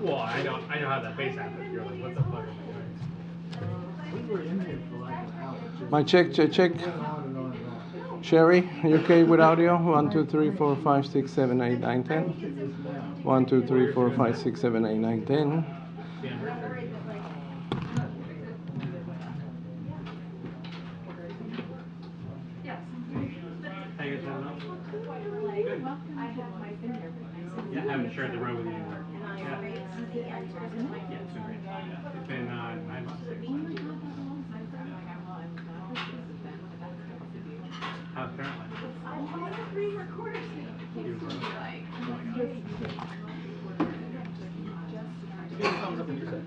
Well, I know how that bass happens. You're like, what the fuck am I doing? We were in here for like an hour. My check. On and on and on. Sherry, you okay with audio? 1, 2, 3, 4, 5, 6, 7, 8, 9, 10. 1, 2, 3, 4, 5, 6, 7, 8, 9, 10. How you guys doing? Good. Yeah, I haven't shared the road with you anymore. Yeah. Yeah, it's been great. It's been 9 months. How's parent life? Give me a thumbs up what you said.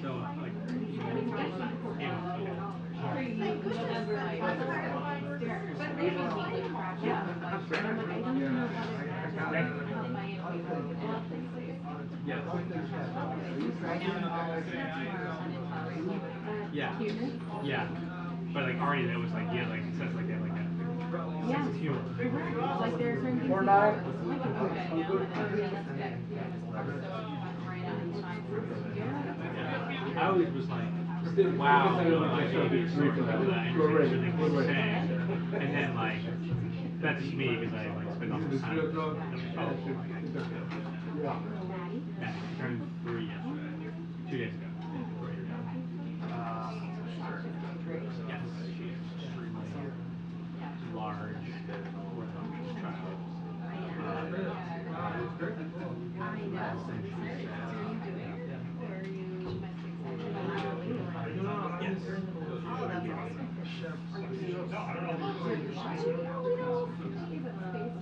So, like, yeah. Yeah. But like already there was like like it says like they have like a sense of humor. Like there are certain things. Or not. I always was like, wow, my baby is sort of like that. And then like that's just me because I like spend all this time. Yeah, she turned 3 yesterday. 2 days ago. Yes, she's extremely large, rambunctious child.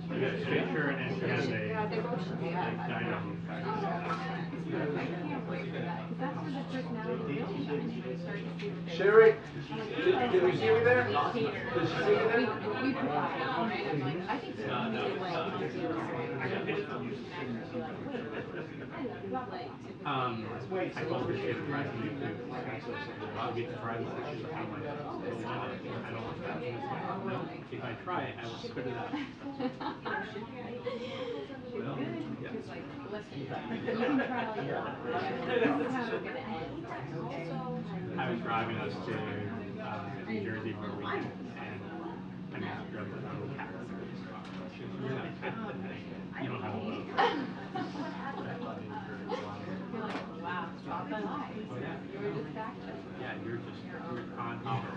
She has a straight shirt and she has a dino. Sherry, did you see me there? Did she see me there? I told her she had fries on YouTube. I'll get the fries. She's like, I'm like, I don't want that. No, if I try it, I will spit it out. I was driving us to New Jersey for a weekend, and I mean, I drove with a little cat. You don't have a little. Wow, drop the line. Oh, yeah. You were just back. Yeah, you're on top of it.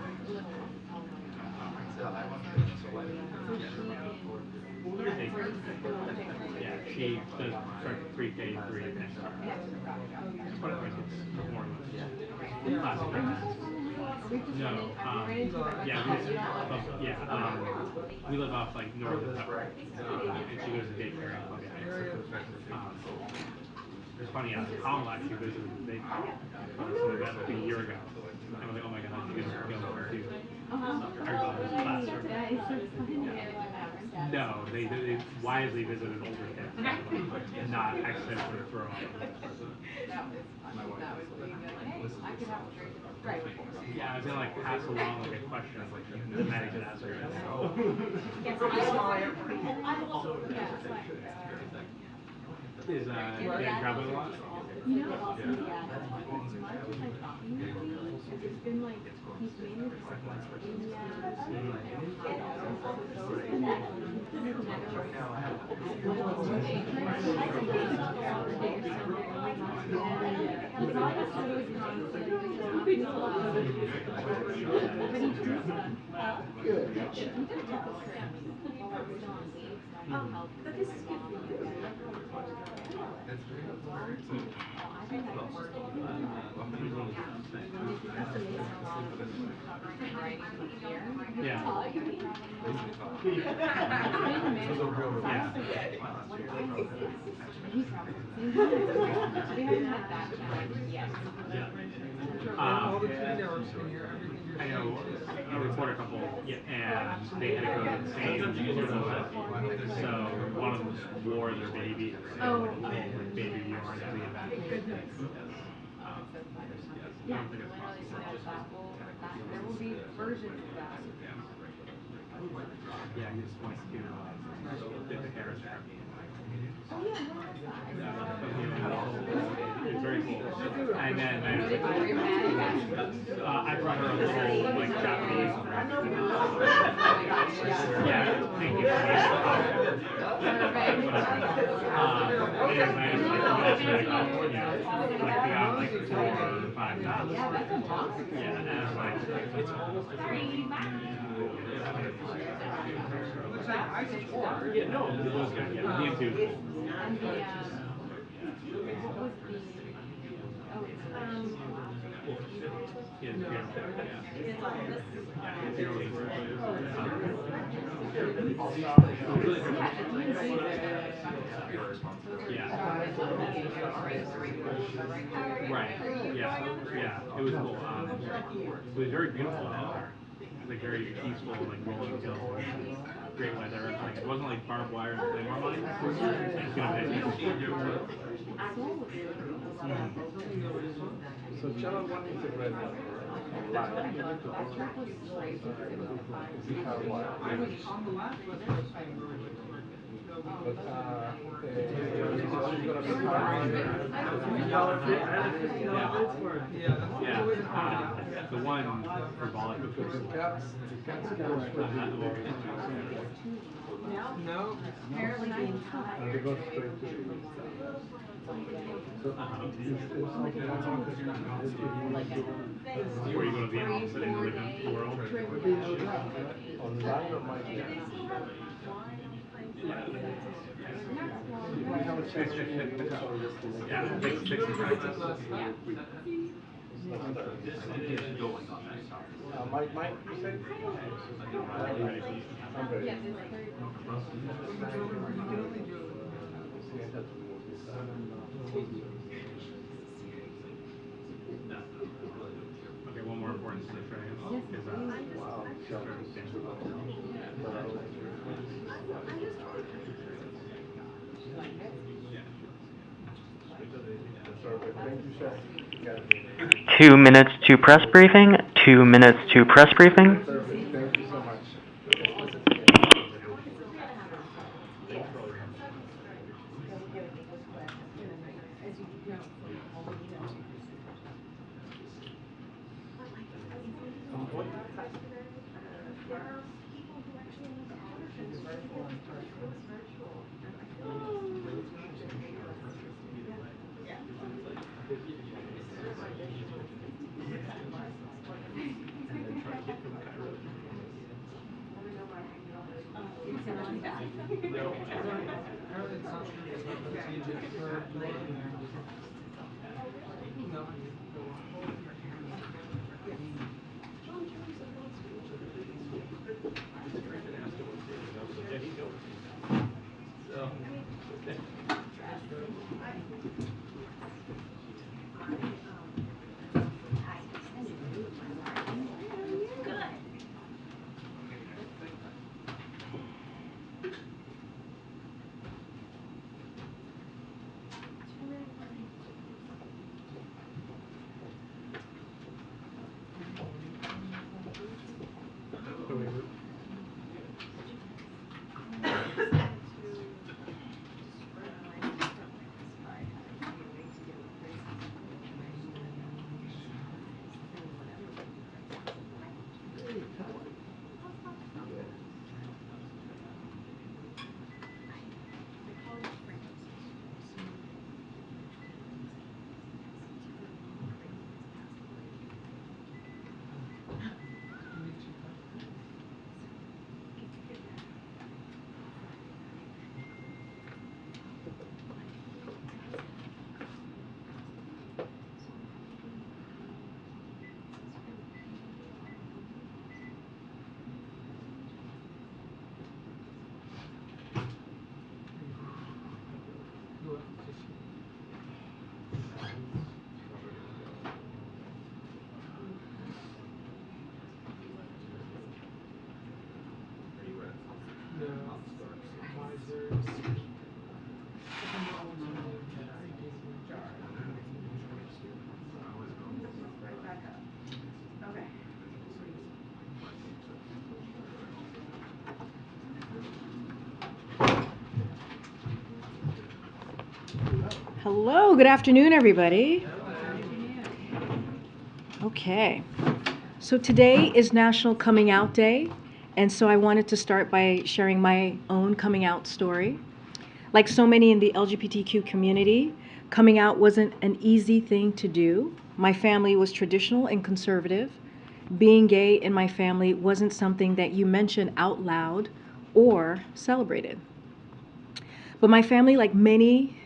Yeah, she does start pre-K 3 next year. But I think it's more or less classic. No, we live off like north of Pepper, and she goes to daycare in Columbia Heights. It's funny, Colin actually visited the daycare. So we met like a year ago. And I was like, oh my god, you guys are going to do our daughter's classroom. No, they wisely visited older kids, not accidentally throw them. Yeah, I was gonna like pass along like a question of like the medic could answer it. Is Dan traveling a lot? You know, as much as I thought he would be, it's been like he's mainly just like India, but this is good for you. Yeah. I know a reporter couple, and they had to go to the same so one of them wore their baby, like baby yarn to the event. Yeah, there will be versions of that. Yeah, he just wants to did the hair strip. It's very cool. And then I brought her a little like Japanese dress. Yeah, thank you. Anyways, I just like California, like beyond like 4 or 5 times. Yeah, that's a monster. Yeah, and I was like, it's almost a yeah, no, it was good. Yeah, the DMC was cool. And the, what was the, oh, it's, Yeah, the piano. Yeah, the piano was yeah. Right. Yeah. Yeah. It was cool. It was very beautiful out there. It was like very peaceful, like rolling hills, great weather. Like it wasn't like barbed wire and claymore mines. It's gonna be. So channel 1 is the red one. Live. We have one. But it's gonna be Yeah. The one for volleyball. because the cats goes for the No. apparently the entire. and they go straight to the so Where you go to Vietnam, sit and live in the world. online or my Yeah, fix the prices. Mike, you said? I'm ready. Yes, it's very. Okay, one more important thing for you is Wow. Thank you, chef. 2 minutes to press briefing. 2 minutes to press briefing. Perfect. Thank you so much. Hello, good afternoon, everybody. Okay, so today is National Coming Out Day, and so I wanted to start by sharing my own coming out story. Like so many in the LGBTQ community, coming out wasn't an easy thing to do. My family was traditional and conservative. Being gay in my family wasn't something that you mentioned out loud or celebrated. But my family, like many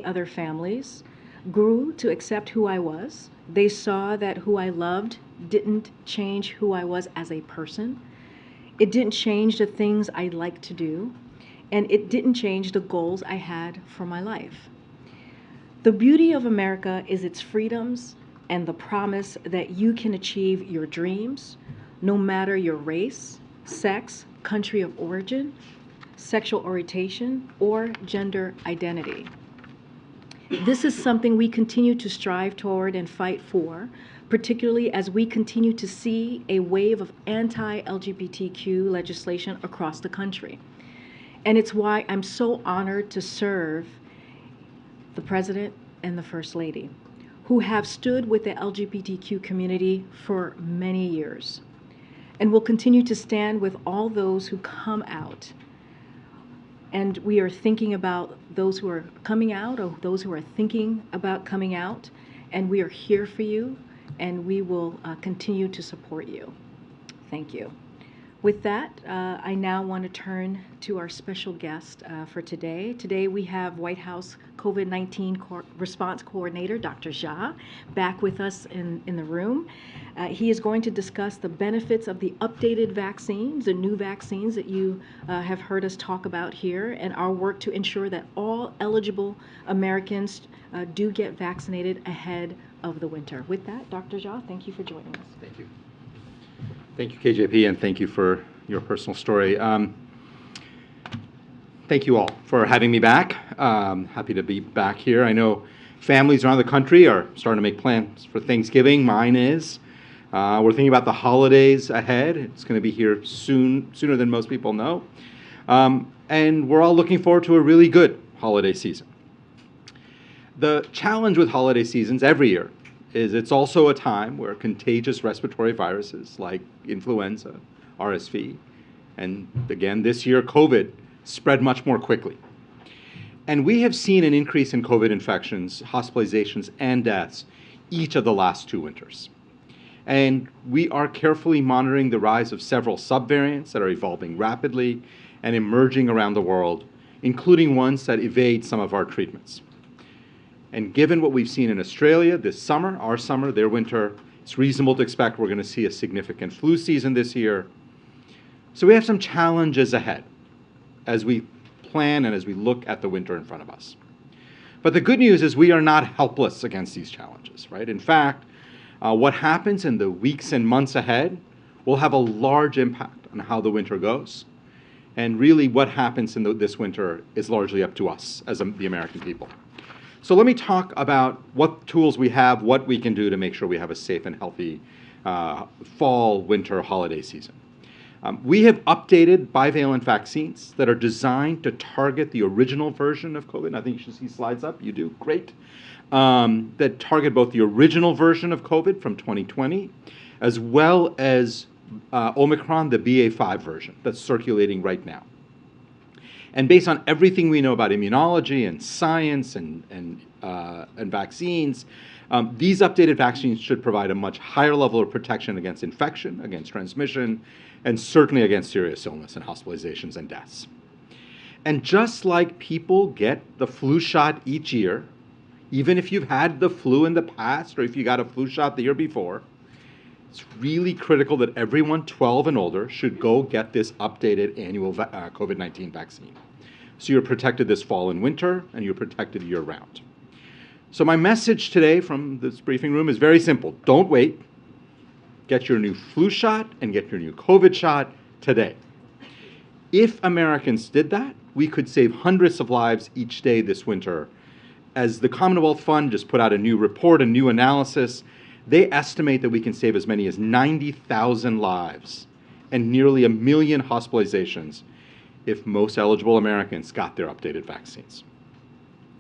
other families, grew to accept who I was. They saw that who I loved didn't change who I was as a person. It didn't change the things I liked to do, and it didn't change the goals I had for my life. The beauty of America is its freedoms and the promise that you can achieve your dreams no matter your race, sex, country of origin, sexual orientation, or gender identity. This is something we continue to strive toward and fight for, particularly as we continue to see a wave of anti-LGBTQ legislation across the country. And it's why I'm so honored to serve the President and the First Lady, who have stood with the LGBTQ community for many years, and will continue to stand with all those who come out. And we are thinking about those who are coming out or those who are thinking about coming out, and we are here for you, and we will continue to support you. Thank you. With that, I now want to turn to our special guest for today. Today we have White House COVID-19 Response Coordinator, Dr. Jha, back with us in the room. He is going to discuss the benefits of the updated vaccines, the new vaccines that you have heard us talk about here, and our work to ensure that all eligible Americans do get vaccinated ahead of the winter. With that, Dr. Jha, thank you for joining us. Thank you. Thank you, KJP, and thank you for your personal story. Thank you all for having me back. Happy to be back here. I know families around the country are starting to make plans for Thanksgiving. Mine is. We're thinking about the holidays ahead. It's going to be here sooner than most people know. And we're all looking forward to a really good holiday season. The challenge with holiday seasons every year is it's also a time where contagious respiratory viruses like influenza, RSV, and again this year COVID spread much more quickly. And we have seen an increase in COVID infections, hospitalizations, and deaths each of the last 2 winters. And we are carefully monitoring the rise of several subvariants that are evolving rapidly and emerging around the world, including ones that evade some of our treatments. And given what we've seen in Australia this summer, our summer, their winter, it's reasonable to expect we're going to see a significant flu season this year. So we have some challenges ahead as we plan and as we look at the winter in front of us. But the good news is we are not helpless against these challenges, right? In fact, what happens in the weeks and months ahead will have a large impact on how the winter goes. And really what happens in this winter is largely up to us as the American people. So let me talk about what tools we have, what we can do to make sure we have a safe and healthy fall, winter, holiday season. We have updated bivalent vaccines that are designed to target the original version of COVID. I think you should see slides up. You do. Great. That target both the original version of COVID from 2020 as well as Omicron, the BA.5 version that's circulating right now. And based on everything we know about immunology and science and vaccines, these updated vaccines should provide a much higher level of protection against infection, against transmission, and certainly against serious illness and hospitalizations and deaths. And just like people get the flu shot each year, even if you've had the flu in the past or if you got a flu shot the year before, it's really critical that everyone 12 and older should go get this updated annual COVID-19 vaccine. So you're protected this fall and winter, and you're protected year-round. So my message today from this briefing room is very simple. Don't wait. Get your new flu shot and get your new COVID shot today. If Americans did that, we could save hundreds of lives each day this winter. As the Commonwealth Fund just put out a new report, a new analysis, they estimate that we can save as many as 90,000 lives and nearly 1 million hospitalizations if most eligible Americans got their updated vaccines.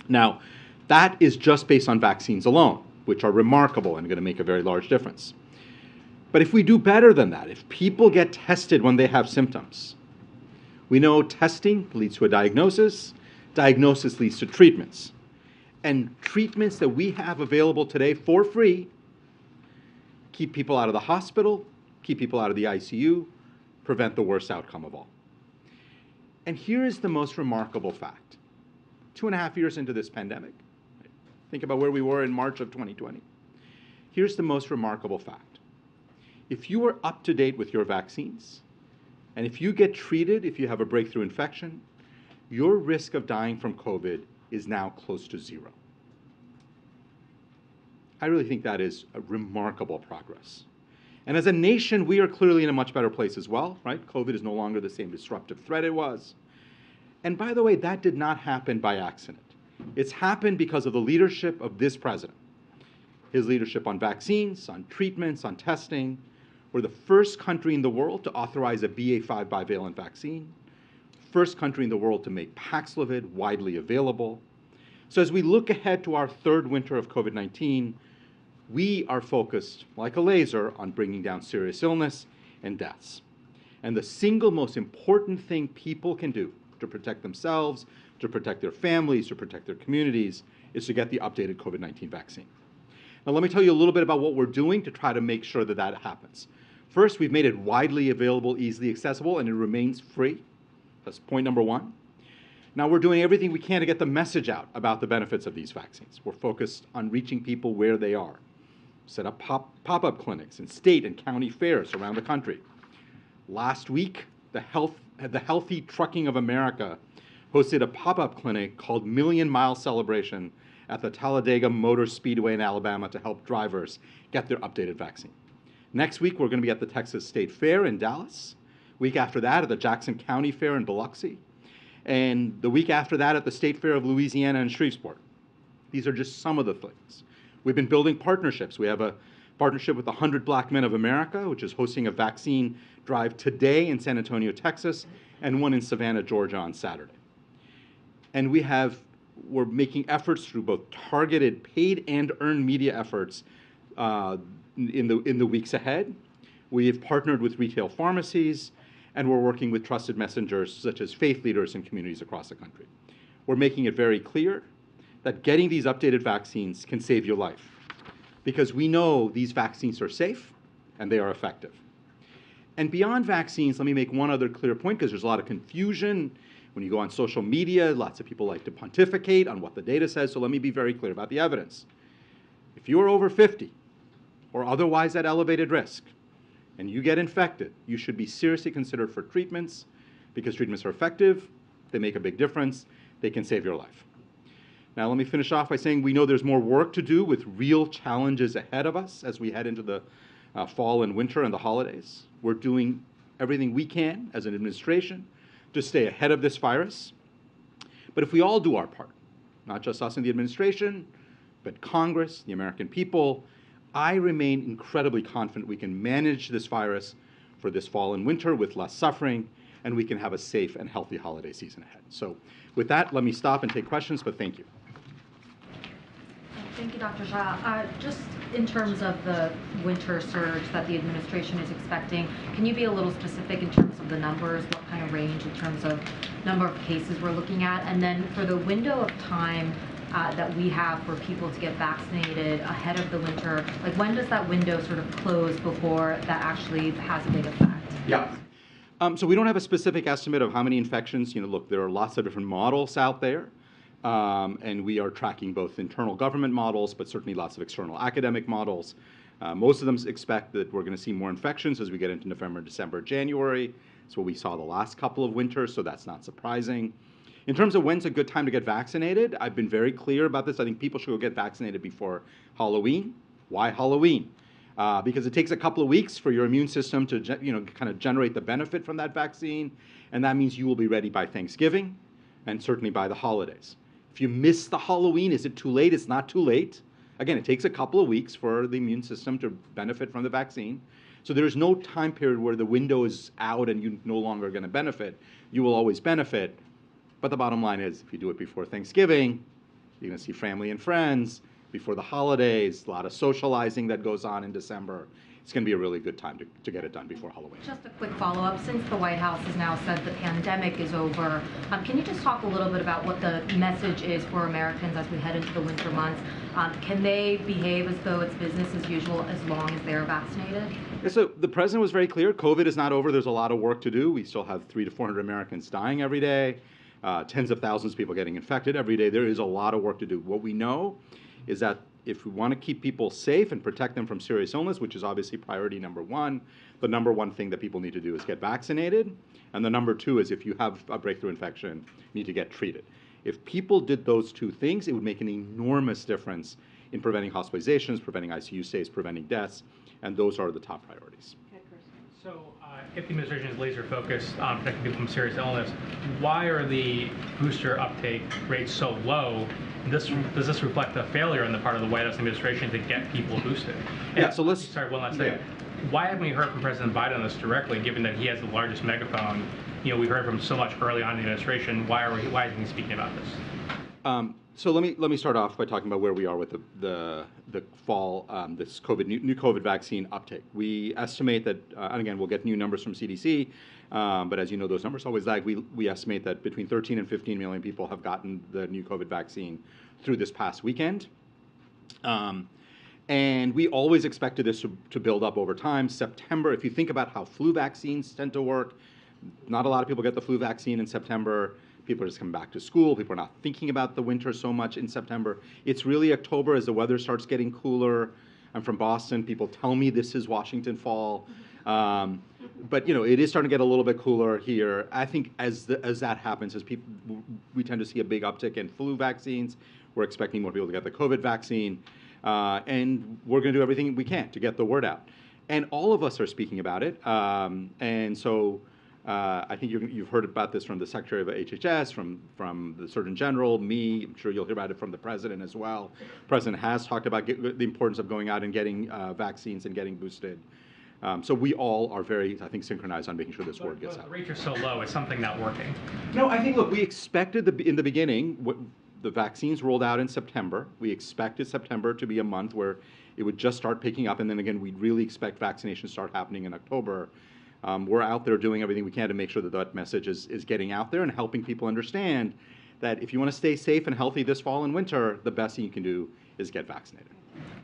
Now, That is just based on vaccines alone, which are remarkable and going to make a very large difference. But if we do better than that, if people get tested when they have symptoms, we know testing leads to a diagnosis leads to treatments. And treatments that we have available today for free keep people out of the hospital, keep people out of the ICU, prevent the worst outcome of all. And here is the most remarkable fact. 2.5 years into this pandemic, think about where we were in March of 2020. Here's the most remarkable fact. If you are up to date with your vaccines, and if you get treated, if you have a breakthrough infection, your risk of dying from COVID is now close to 0. I really think that is a remarkable progress. And as a nation, we are clearly in a much better place as well, right? COVID is no longer the same disruptive threat it was. And by the way, that did not happen by accident. It's happened because of the leadership of this president. His leadership on vaccines, on treatments, on testing. We're the first country in the world to authorize a BA.5 bivalent vaccine. First country in the world to make Paxlovid widely available. So as we look ahead to our third winter of COVID-19, we are focused, like a laser, on bringing down serious illness and deaths. And the single most important thing people can do to protect themselves, to protect their families, to protect their communities, is to get the updated COVID-19 vaccine. Now let me tell you a little bit about what we're doing to try to make sure that that happens. First, we've made it widely available, easily accessible, and it remains free. That's point number one. Now we're doing everything we can to get the message out about the benefits of these vaccines. We're focused on reaching people where they are. Set up pop-up clinics in state and county fairs around the country. Last week, the Healthy Trucking of America hosted a pop-up clinic called Million Mile Celebration at the Talladega Motor Speedway in Alabama to help drivers get their updated vaccine. Next week, we're going to be at the Texas State Fair in Dallas. Week after that, at the Jackson County Fair in Biloxi. And the week after that, at the State Fair of Louisiana in Shreveport. These are just some of the things. We've been building partnerships. We have a partnership with the 100 Black Men of America, which is hosting a vaccine drive today in San Antonio, Texas, and one in Savannah, Georgia on Saturday. And we're making efforts through both targeted paid and earned media efforts in the weeks ahead. We have partnered with retail pharmacies, and we're working with trusted messengers such as faith leaders in communities across the country. We're making it very clear that getting these updated vaccines can save your life, because we know these vaccines are safe and they are effective. And beyond vaccines, let me make one other clear point, because there's a lot of confusion. When you go on social media, lots of people like to pontificate on what the data says, so let me be very clear about the evidence. If you are over 50 or otherwise at elevated risk, and you get infected, you should be seriously considered for treatments, because treatments are effective, they make a big difference, they can save your life. Now let me finish off by saying we know there's more work to do with real challenges ahead of us as we head into the fall and winter and the holidays. We're doing everything we can as an administration to stay ahead of this virus. But if we all do our part, not just us in the administration, but Congress, the American people, I remain incredibly confident we can manage this virus for this fall and winter with less suffering, and we can have a safe and healthy holiday season ahead. So with that, let me stop and take questions, but thank you. Thank you, Dr. Jha. Just in terms of the winter surge that the administration is expecting, can you be a little specific in terms of the numbers, what kind of range in terms of number of cases we're looking at? And then for the window of time that we have for people to get vaccinated ahead of the winter, like when does that window sort of close before that actually has a big effect? Yeah. So we don't have a specific estimate of how many infections. Look, there are lots of different models out there. And we are tracking both internal government models, but certainly lots of external academic models. Most of them expect that we're going to see more infections as we get into November, December, January. It's what we saw the last couple of winters, so that's not surprising. In terms of when's a good time to get vaccinated, I've been very clear about this. I think people should go get vaccinated before Halloween. Why Halloween? Because it takes a couple of weeks for your immune system to kind of generate the benefit from that vaccine, and that means you will be ready by Thanksgiving and certainly by the holidays. If you miss the Halloween, is it too late? It's not too late. Again, it takes a couple of weeks for the immune system to benefit from the vaccine. So there is no time period where the window is out and you're no longer going to benefit. You will always benefit. But the bottom line is, if you do it before Thanksgiving, You're going to see family and friends before the holidays, a lot of socializing that goes on in December. It's going to be a really good time to get it done before Halloween. Just a quick follow-up. Since the White House has now said the pandemic is over, can you just talk a little bit about what the message is for Americans as we head into the winter months? Can they behave as though it's business as usual as long as they're vaccinated? Yeah, so the president was very clear. COVID is not over. There's a lot of work to do. We still have 300 to 400 Americans dying every day, tens of thousands of people getting infected every day. There is a lot of work to do. What we know is that if we want to keep people safe and protect them from serious illness, which is obviously priority number one, the number one thing that people need to do is get vaccinated. And the number two is if you have a breakthrough infection, you need to get treated. If people did those two things, it would make an enormous difference in preventing hospitalizations, preventing ICU stays, preventing deaths, and those are the top priorities. So, if the administration is laser focused on protecting people from serious illness, why are the booster uptake rates so low? Does this reflect a failure on the part of the White House administration to get people boosted? Yeah, so let's... Sorry, one last thing. Why haven't we heard from President Biden on this directly, given that he has the largest megaphone? You know, we heard from him so much early on in the administration. Why isn't he speaking about this? So let me start off by talking about where we are with the fall, this new COVID vaccine uptake. We estimate that, and again, we'll get new numbers from CDC, but as you know, those numbers always lag. We estimate that between 13 and 15 million people have gotten the new COVID vaccine through this past weekend. And we always expected this to build up over time. September, if you think about how flu vaccines tend to work, not a lot of people get the flu vaccine in September. People are just coming back to school. People are not thinking about the winter so much in September. It's really October as the weather starts getting cooler. I'm from Boston. People tell me this is Washington fall. But, you know, it is starting to get a little bit cooler here. I think as that happens, we tend to see a big uptick in flu vaccines. We're expecting more people to get the COVID vaccine. And we're going to do everything we can to get the word out. And all of us are speaking about it. And so I think you've heard about this from the Secretary of HHS, from the Surgeon General, me. I'm sure you'll hear about it from the President as well. The President has talked about the importance of going out and getting vaccines and getting boosted. So we all are very, I think, synchronized on making sure this word gets out. The rates are so low. Is something not working? No, I think, look, we expected in the beginning, the vaccines rolled out in September. We expected September to be a month where it would just start picking up, and then again, we'd really expect vaccinations to start happening in October. We're out there doing everything we can to make sure that message is getting out there and helping people understand that if you want to stay safe and healthy this fall and winter, the best thing you can do is get vaccinated.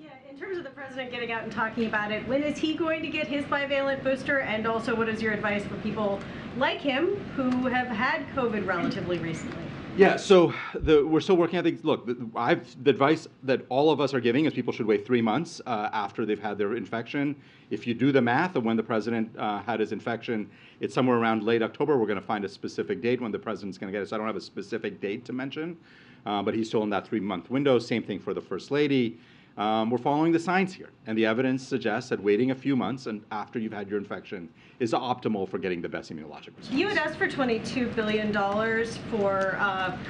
Yeah, in terms of the president getting out and talking about it, when is he going to get his bivalent booster? And also, what is your advice for people like him who have had COVID relatively recently? Yeah, so we're still working on things. Look, the advice that all of us are giving is people should wait 3 months after they've had their infection. If you do the math of when the president had his infection, it's somewhere around late October. We're going to find a specific date when the president's going to get it. So I don't have a specific date to mention, but he's still in that 3-month window. Same thing for the First Lady. We're following the science here, and the evidence suggests that waiting a few months and after you've had your infection is optimal for getting the best immunologic response. You had asked for $22 billion for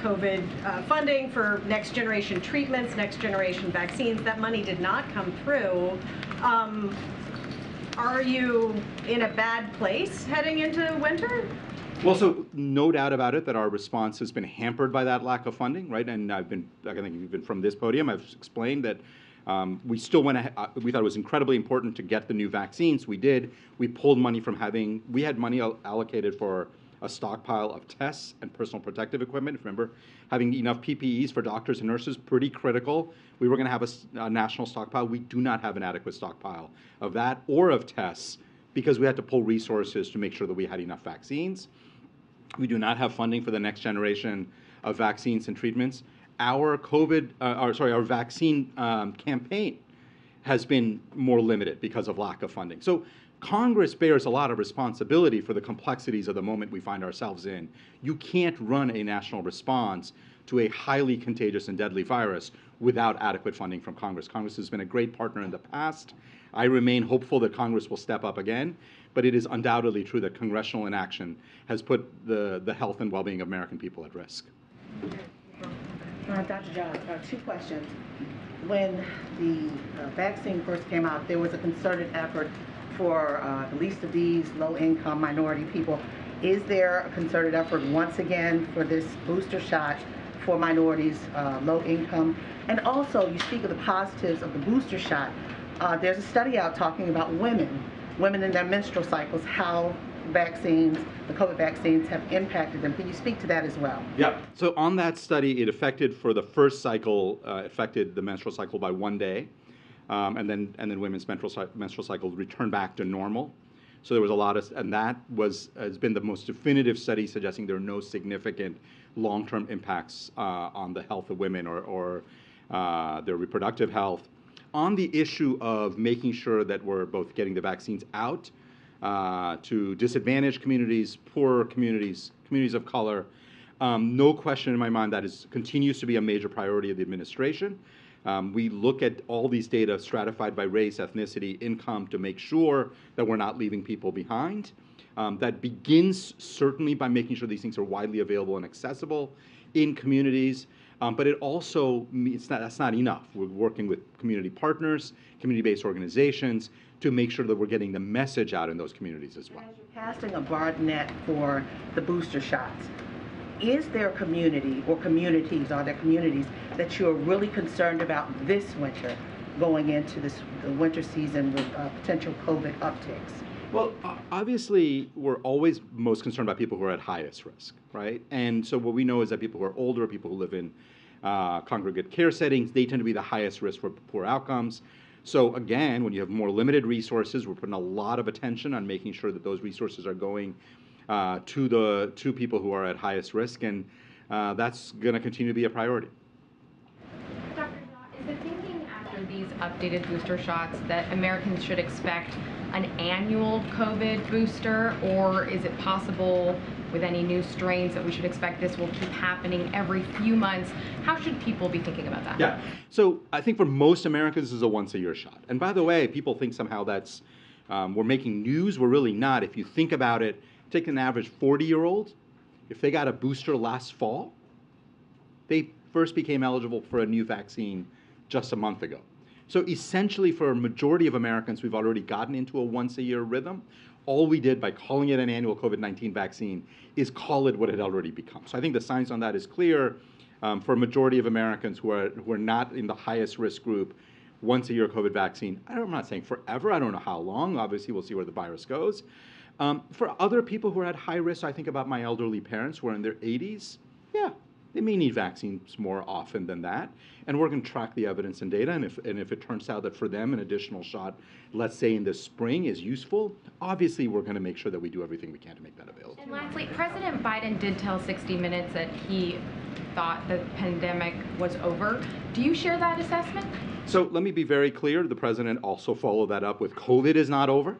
COVID funding for next generation treatments, next generation vaccines. That money did not come through. Are you in a bad place heading into winter? Well, so no doubt about it that our response has been hampered by that lack of funding, right? And I think even from this podium, I've explained that we still we thought it was incredibly important to get the new vaccines. We did. We pulled money from we had money allocated for a stockpile of tests and personal protective equipment. Remember, having enough PPEs for doctors and nurses, pretty critical. We were going to have a national stockpile. We do not have an adequate stockpile of that or of tests because we had to pull resources to make sure that we had enough vaccines. We do not have funding for the next generation of vaccines and treatments. Our vaccine campaign has been more limited because of lack of funding. So Congress bears a lot of responsibility for the complexities of the moment we find ourselves in. You can't run a national response to a highly contagious and deadly virus without adequate funding from Congress. Congress has been a great partner in the past. I remain hopeful that Congress will step up again, but it is undoubtedly true that congressional inaction has put the health and well-being of American people at risk. Dr. Jha, 2 questions. When the vaccine first came out, there was a concerted effort for the least of these low-income minority people. Is there a concerted effort once again for this booster shot for minorities, low income. And also, you speak of the positives of the booster shot. There's a study out talking about women in their menstrual cycles, how vaccines, the COVID vaccines have impacted them. Can you speak to that as well? Yeah. So on that study, it affected for the first cycle, affected the menstrual cycle by 1 day, and then women's menstrual cycles returned back to normal. So there was a lot of, and that has been the most definitive study suggesting there are no significant long-term impacts on the health of women or their reproductive health. On the issue of making sure that we're both getting the vaccines out to disadvantaged communities, poorer communities, communities of color, no question in my mind that continues to be a major priority of the administration. We look at all these data stratified by race, ethnicity, income to make sure that we're not leaving people behind. That begins certainly by making sure these things are widely available and accessible in communities. But it also, that's not enough. We're working with community partners, community-based organizations to make sure that we're getting the message out in those communities as well. As you're casting a broad net for the booster shots, is there a community or communities, are there communities that you're really concerned about this winter going into the winter season with potential COVID upticks? Well, obviously, we're always most concerned about people who are at highest risk, right? And so what we know is that people who are older, people who live in congregate care settings, they tend to be the highest risk for poor outcomes. So again, when you have more limited resources, we're putting a lot of attention on making sure that those resources are going to people who are at highest risk, and that's going to continue to be a priority. Dr. Jha, is the thinking after these updated booster shots that Americans should expect an annual COVID booster, or is it possible with any new strains that we should expect this will keep happening every few months? How should people be thinking about that? Yeah, so I think for most Americans, this is a once-a-year shot. And by the way, people think somehow that's, we're making news. We're really not. If you think about it, take an average 40-year-old, if they got a booster last fall, they first became eligible for a new vaccine just a month ago. So essentially, for a majority of Americans, we've already gotten into a once-a-year rhythm. All we did by calling it an annual COVID-19 vaccine is call it what it had already become. So I think the science on that is clear. For a majority of Americans who are not in the highest risk group, once-a-year COVID vaccine, I'm not saying forever, I don't know how long, obviously we'll see where the virus goes. For other people who are at high risk, I think about my elderly parents who are in their 80s, yeah, they may need vaccines more often than that. And we're going to track the evidence and data, and if it turns out that for them an additional shot, let's say in the spring, is useful, obviously we're going to make sure that we do everything we can to make that available. And lastly, President Biden did tell 60 Minutes that he thought the pandemic was over. Do you share that assessment? So let me be very clear. The president also followed that up with COVID is not over.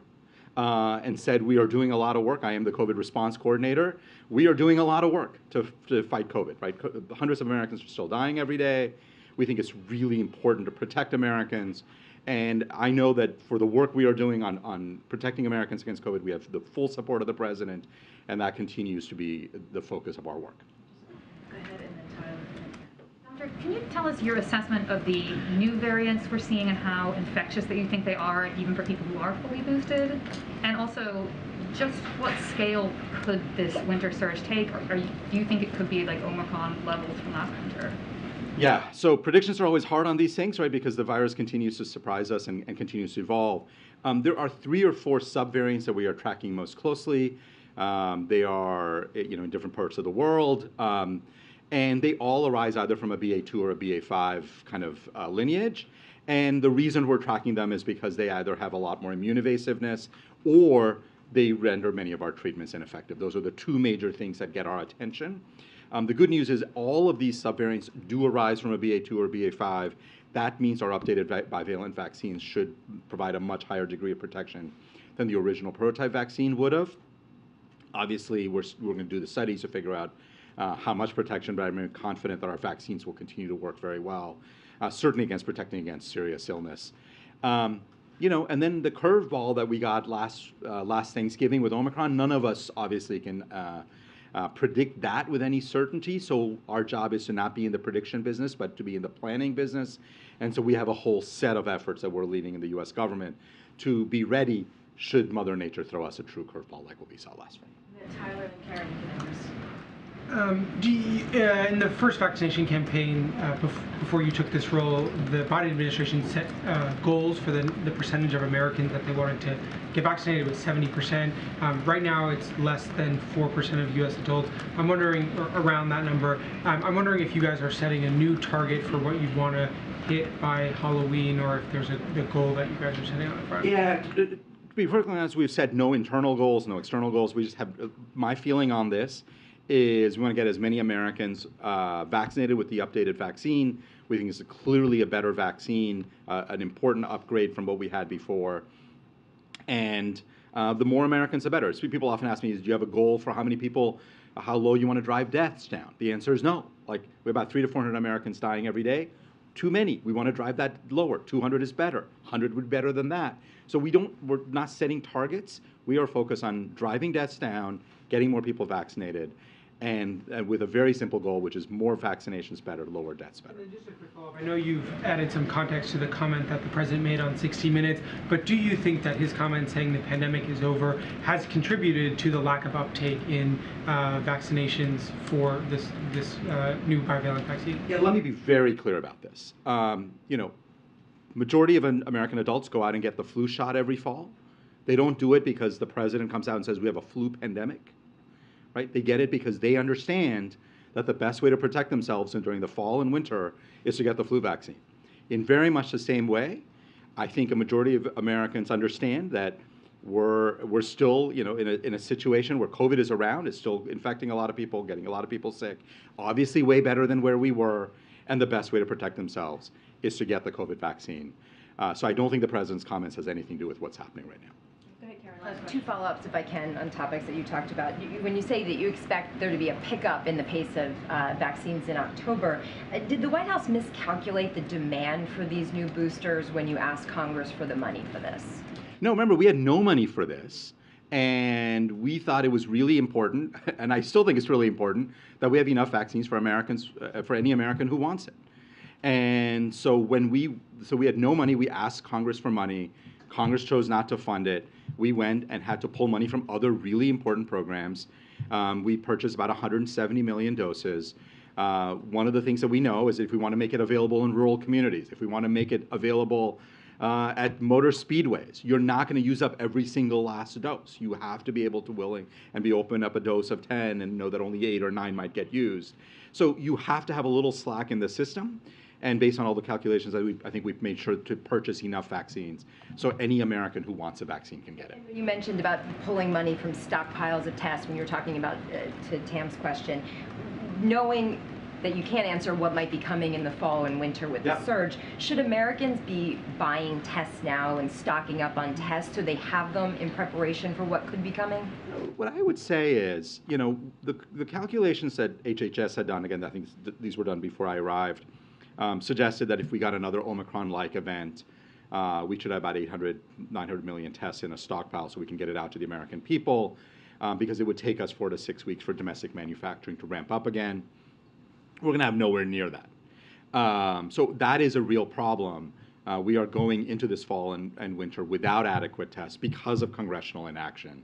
And said we are doing a lot of work. I am the COVID response coordinator. We are doing a lot of work to fight COVID, right? Hundreds of Americans are still dying every day. We think it's really important to protect Americans. And I know that for the work we are doing on protecting Americans against COVID, we have the full support of the president, and that continues to be the focus of our work. Go ahead, and then Tyler. Doctor, can you tell us your assessment of the new variants we're seeing and how infectious that you think they are, even for people who are fully boosted? And also, just what scale could this winter surge take? Or do you think it could be like Omicron levels from last winter? Yeah, so predictions are always hard on these things, right? Because the virus continues to surprise us and continues to evolve. There are 3 or 4 subvariants that we are tracking most closely. They are, in different parts of the world. And they all arise either from a BA2 or a BA5 kind of lineage. And the reason we're tracking them is because they either have a lot more immune evasiveness or they render many of our treatments ineffective. Those are the 2 major things that get our attention. The good news is all of these subvariants do arise from a BA2 or BA5. That means our updated bivalent vaccines should provide a much higher degree of protection than the original prototype vaccine would have. Obviously, we're going to do the studies to figure out how much protection, but I'm confident that our vaccines will continue to work very well, certainly against protecting against serious illness. And then the curveball that we got last Thanksgiving with Omicron, none of us obviously can predict that with any certainty. So our job is to not be in the prediction business, but to be in the planning business. And so we have a whole set of efforts that we're leading in the U.S. government to be ready should Mother Nature throw us a true curveball like what we saw last spring. Tyler and Karen, you can have this. In the first vaccination campaign, before you took this role, the Biden administration set goals for the percentage of Americans that they wanted to get vaccinated with 70%. Right now, it's less than 4% of U.S. adults. I'm wondering, around that number, I'm wondering if you guys are setting a new target for what you'd want to hit by Halloween, or if there's a goal that you guys are setting on the front. Yeah. To be perfectly honest, we've set no internal goals, no external goals. We just have, my feeling on this is we want to get as many Americans vaccinated with the updated vaccine. We think it's clearly a better vaccine, an important upgrade from what we had before. And the more Americans, the better. So people often ask me, do you have a goal for how many people, how low you want to drive deaths down? The answer is no. Like, we have about 300 to 400 Americans dying every day. Too many. We want to drive that lower. 200 is better. 100 would be better than that. So we're not setting targets. We are focused on driving deaths down, getting more people vaccinated, and with a very simple goal, which is more vaccinations better, lower deaths better. And just a quick follow-up. I know you've added some context to the comment that the president made on 60 Minutes, but do you think that his comment saying the pandemic is over has contributed to the lack of uptake in vaccinations for this new bivalent vaccine? Yeah, let me be very clear about this. Majority of American adults go out and get the flu shot every fall. They don't do it because the president comes out and says we have a flu pandemic. Right? They get it because they understand that the best way to protect themselves during the fall and winter is to get the flu vaccine. In very much the same way, I think a majority of Americans understand that we're still, in a situation where COVID is around. It's still infecting a lot of people, getting a lot of people sick. Obviously, way better than where we were, and the best way to protect themselves is to get the COVID vaccine. So I don't think the president's comments has anything to do with what's happening right now. Two follow-ups, if I can, on topics that you talked about. When you say that you expect there to be a pickup in the pace of vaccines in October, did the White House miscalculate the demand for these new boosters when you asked Congress for the money for this? No, remember, we had no money for this, and we thought it was really important, and I still think it's really important, that we have enough vaccines for Americans, for any American who wants it. And so we had no money. We asked Congress for money. Congress chose not to fund it. We went and had to pull money from other really important programs. We purchased about 170 million doses. One of the things that we know is if we want to make it available in rural communities, if we want to make it available at motor speedways, you're not going to use up every single last dose. You have to be able to willing and be open up a dose of 10 and know that only 8 or 9 might get used. So you have to have a little slack in the system. And based on all the calculations, I think we've made sure to purchase enough vaccines so any American who wants a vaccine can get it. You mentioned about pulling money from stockpiles of tests when you were talking about, to Tam's question, knowing that you can't answer what might be coming in the fall and winter with the surge, should Americans be buying tests now and stocking up on tests so they have them in preparation for what could be coming? What I would say is, the calculations that HHS had done, again, I think these were done before I arrived, suggested that if we got another Omicron-like event, we should have about 800, 900 million tests in a stockpile so we can get it out to the American people, because it would take us 4 to 6 weeks for domestic manufacturing to ramp up again. We're going to have nowhere near that. So that is a real problem. We are going into this fall and winter without adequate tests because of congressional inaction.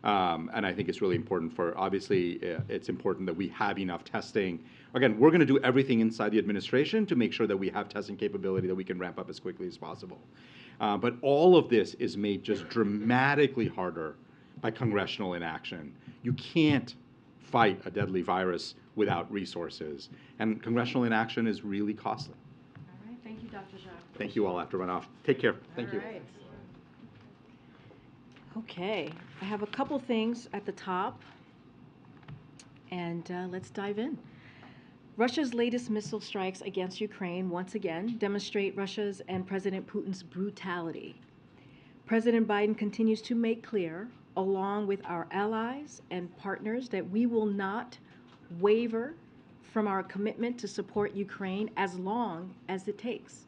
And I think it's really important obviously, it's important that we have enough testing. Again, we're going to do everything inside the administration to make sure that we have testing capability that we can ramp up as quickly as possible. But all of this is made just dramatically harder by congressional inaction. You can't fight a deadly virus without resources. And congressional inaction is really costly. All right. Thank you, Dr. Jha. Thank you all. I have to run off. Take care. Thank you. All right. Okay, I have a couple things at the top, and let's dive in. Russia's latest missile strikes against Ukraine once again demonstrate Russia's and President Putin's brutality. President Biden continues to make clear, along with our allies and partners, that we will not waver from our commitment to support Ukraine as long as it takes.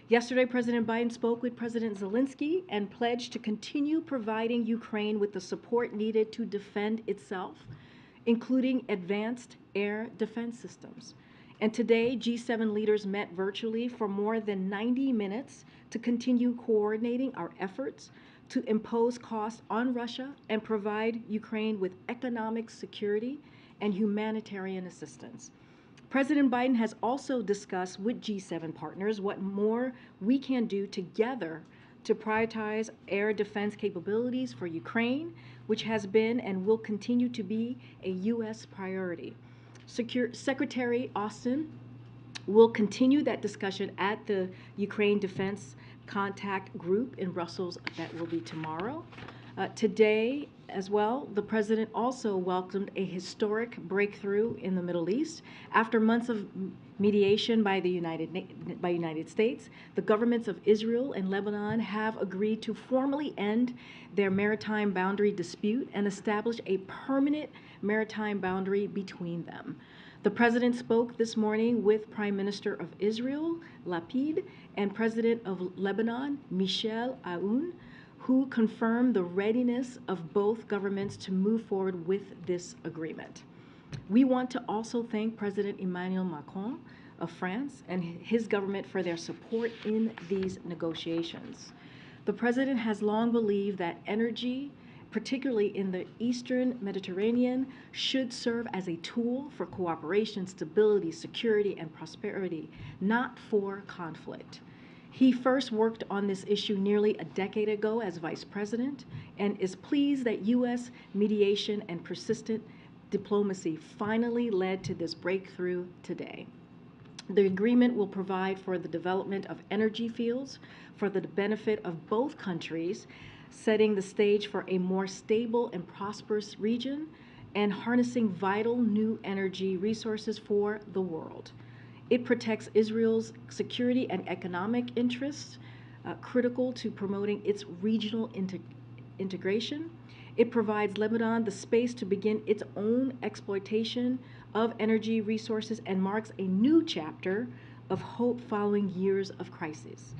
Yesterday, President Biden spoke with President Zelensky and pledged to continue providing Ukraine with the support needed to defend itself, including advanced air defense systems. And today, G7 leaders met virtually for more than 90 minutes to continue coordinating our efforts to impose costs on Russia and provide Ukraine with economic security and humanitarian assistance. President Biden has also discussed with G7 partners what more we can do together to prioritize air defense capabilities for Ukraine, which has been and will continue to be a U.S. priority. Secretary Austin will continue that discussion at the Ukraine Defense Contact Group in Brussels. That will be tomorrow. Today, as well, the president also welcomed a historic breakthrough in the Middle East. After months of mediation by the United States, the governments of Israel and Lebanon have agreed to formally end their maritime boundary dispute and establish a permanent maritime boundary between them. The president spoke this morning with Prime Minister of Israel, Lapid, and President of Lebanon, Michel Aoun, who confirmed the readiness of both governments to move forward with this agreement. We want to also thank President Emmanuel Macron of France and his government for their support in these negotiations. The president has long believed that energy, particularly in the Eastern Mediterranean, should serve as a tool for cooperation, stability, security, and prosperity, not for conflict. He first worked on this issue nearly a decade ago as vice president and is pleased that U.S. mediation and persistent diplomacy finally led to this breakthrough today. The agreement will provide for the development of energy fields for the benefit of both countries, setting the stage for a more stable and prosperous region and harnessing vital new energy resources for the world. It protects Israel's security and economic interests, critical to promoting its regional integration. It provides Lebanon the space to begin its own exploitation of energy resources and marks a new chapter of hope following years of crisis.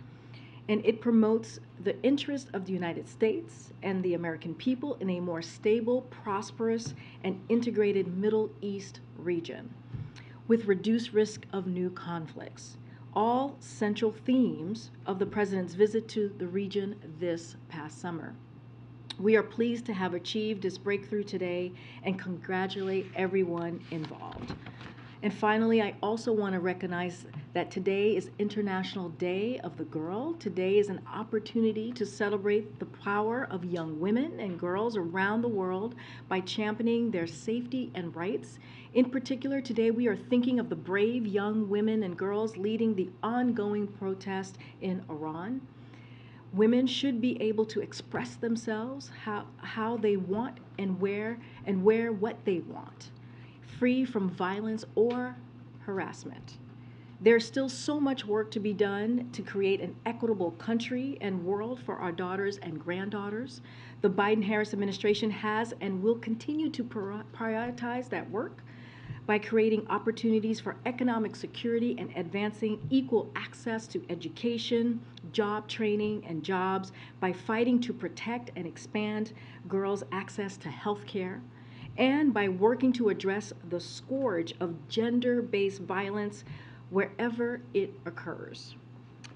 And it promotes the interest of the United States and the American people in a more stable, prosperous, and integrated Middle East region, with reduced risk of new conflicts, all central themes of the president's visit to the region this past summer. We are pleased to have achieved this breakthrough today and congratulate everyone involved. And finally, I also want to recognize that today is International Day of the Girl. Today is an opportunity to celebrate the power of young women and girls around the world by championing their safety and rights. In particular, today we are thinking of the brave young women and girls leading the ongoing protest in Iran. Women should be able to express themselves how they want and wear what they want, free from violence or harassment. There's still so much work to be done to create an equitable country and world for our daughters and granddaughters. The Biden-Harris administration has and will continue to prioritize that work by creating opportunities for economic security and advancing equal access to education, job training, and jobs, by fighting to protect and expand girls' access to health care, and by working to address the scourge of gender-based violence wherever it occurs.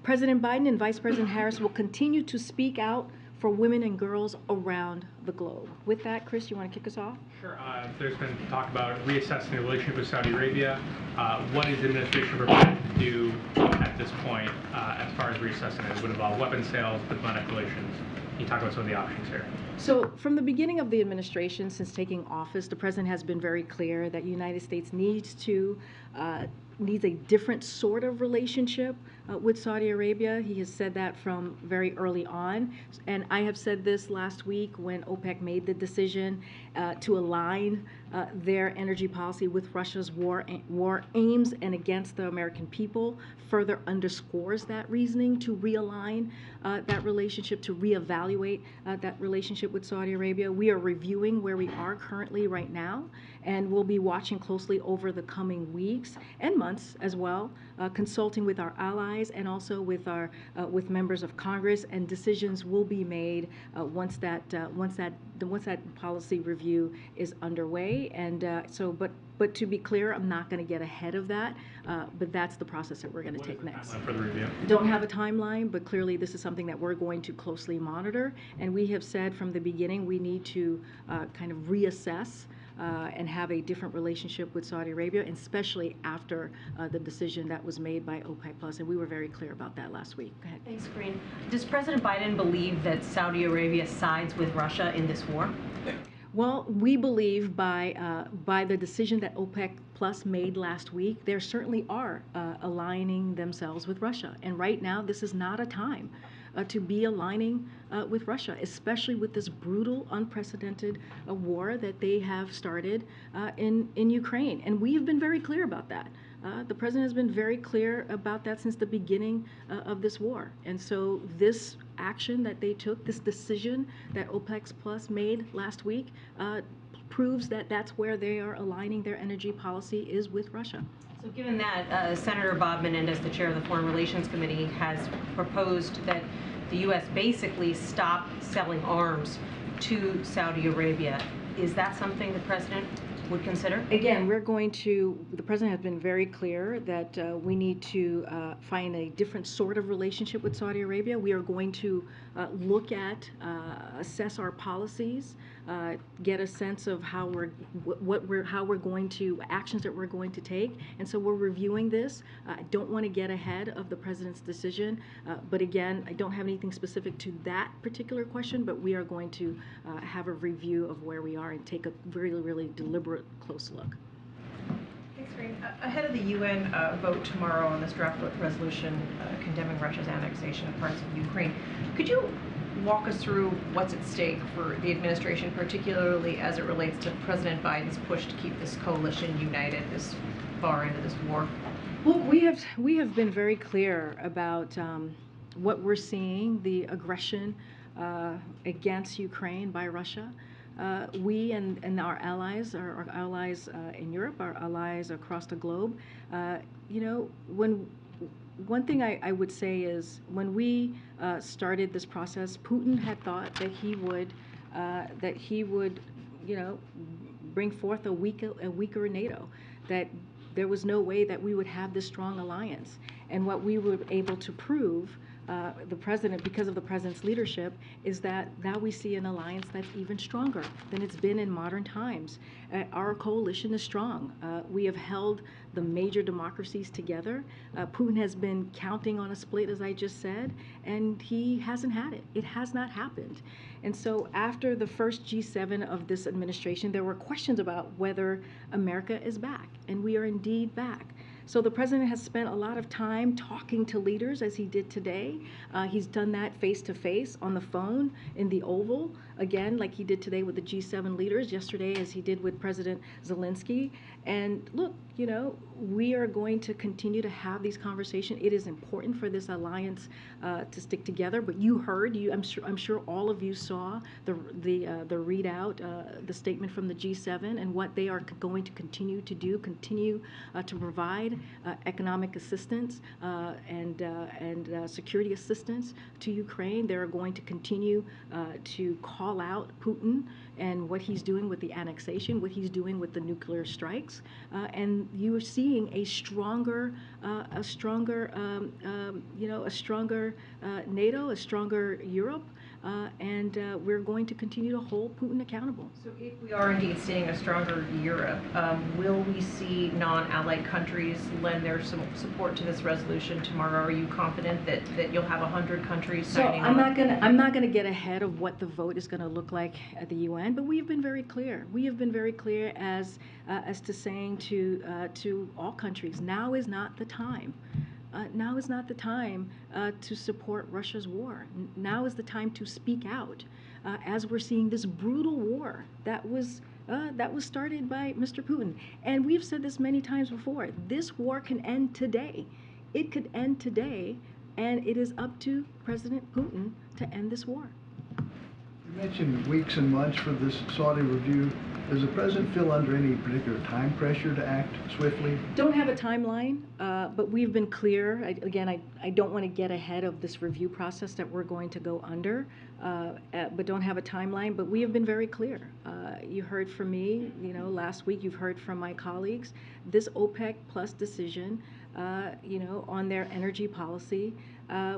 President Biden and Vice President Harris will continue to speak out for women and girls around the globe. With that, Chris, you want to kick us off? Sure. There's been talk about reassessing the relationship with Saudi Arabia. What is the administration prepared to do at this point as far as reassessing it? It would involve weapons sales, diplomatic relations. Can you talk about some of the options here? So from the beginning of the administration, since taking office, the president has been very clear that the United States needs a different sort of relationship with Saudi Arabia. He has said that from very early on. And I have said this last week when OPEC made the decision to align their energy policy with Russia's war aims and against the American people, further underscores that reasoning to realign that relationship, to reevaluate that relationship with Saudi Arabia. We are reviewing where we are currently right now, and we'll be watching closely over the coming weeks and months as well, consulting with our allies and also with our with members of Congress, and decisions will be made once that policy review is underway. And but to be clear, I'm not going to get ahead of that, but that's the process that we're going to take next. For the review? Don't have a timeline, but clearly this is something that we're going to closely monitor. And we have said from the beginning we need to kind of reassess and have a different relationship with Saudi Arabia, and especially after the decision that was made by OPEC Plus, and we were very clear about that last week. Go ahead. Thanks, Karine. Does President Biden believe that Saudi Arabia sides with Russia in this war? Well, we believe by the decision that OPEC Plus made last week, there certainly are aligning themselves with Russia. And right now, this is not a time to be aligning with Russia, especially with this brutal, unprecedented war that they have started in Ukraine. And we have been very clear about that. The president has been very clear about that since the beginning of this war. And so this action that they took, this decision that OPEC Plus made last week, proves that that's where they are aligning their energy policy is with Russia. So given that, Senator Bob Menendez, the chair of the Foreign Relations Committee, has proposed that the U.S. basically stop selling arms to Saudi Arabia. Is that something the president would consider? Again, the president has been very clear that we need to find a different sort of relationship with Saudi Arabia. We are going to look at, assess our policies, get a sense of how we're going to, actions that we're going to take. And so we're reviewing this. I don't want to get ahead of the president's decision, but again, I don't have anything specific to that particular question, but we are going to have a review of where we are and take a really, really deliberate close look. Thanks, Karine. Ahead of the UN vote tomorrow on this draft resolution condemning Russia's annexation of parts of Ukraine, could you walk us through what's at stake for the administration, particularly as it relates to President Biden's push to keep this coalition united this far into this war? Look, we have been very clear about what we're seeing, the aggression against Ukraine by Russia. We and our allies in Europe, our allies across the globe, one thing I would say is when we started this process, Putin had thought that he would, bring forth a weaker NATO, that there was no way that we would have this strong alliance. And what we were able to prove, the president, because of the president's leadership, is that now we see an alliance that's even stronger than it's been in modern times. Our coalition is strong. We have held the major democracies together. Putin has been counting on a split, as I just said, and he hasn't had it. It has not happened. And so after the first G7 of this administration, there were questions about whether America is back, and we are indeed back. So the president has spent a lot of time talking to leaders, as he did today. He's done that face-to-face, on the phone, in the Oval, again, like he did today with the G7 leaders, yesterday as he did with President Zelensky. And look, we are going to continue to have these conversations. It is important for this alliance to stick together. But you heard, I'm sure all of you saw the readout, the statement from the G7, and what they are going to continue to do, to provide economic assistance and security assistance to Ukraine. They're going to continue to call out Putin and what he's doing with the annexation, what he's doing with the nuclear strikes, and you are seeing a stronger NATO, a stronger Europe, and we're going to continue to hold Putin accountable. So if we are indeed seeing a stronger Europe, will we see non-allied countries lend their support to this resolution tomorrow? Are you confident that you'll have 100 countries signing on? I'm not gonna get ahead of what the vote is gonna look like at the UN, but we have been very clear. We have been very clear as to saying to all countries, now is not the time. Now is not the time to support Russia's war. Now is the time to speak out, as we're seeing this brutal war that was started by Mr. Putin. And we've said this many times before. This war can end today. It could end today, and it is up to President Putin to end this war. You mentioned weeks and months for this Saudi review. Does the president feel under any particular time pressure to act swiftly? Don't have a timeline, but we've been clear. I don't want to get ahead of this review process that we're going to go under, but don't have a timeline. But we have been very clear. You heard from me, last week. You've heard from my colleagues. This OPEC Plus decision, on their energy policy,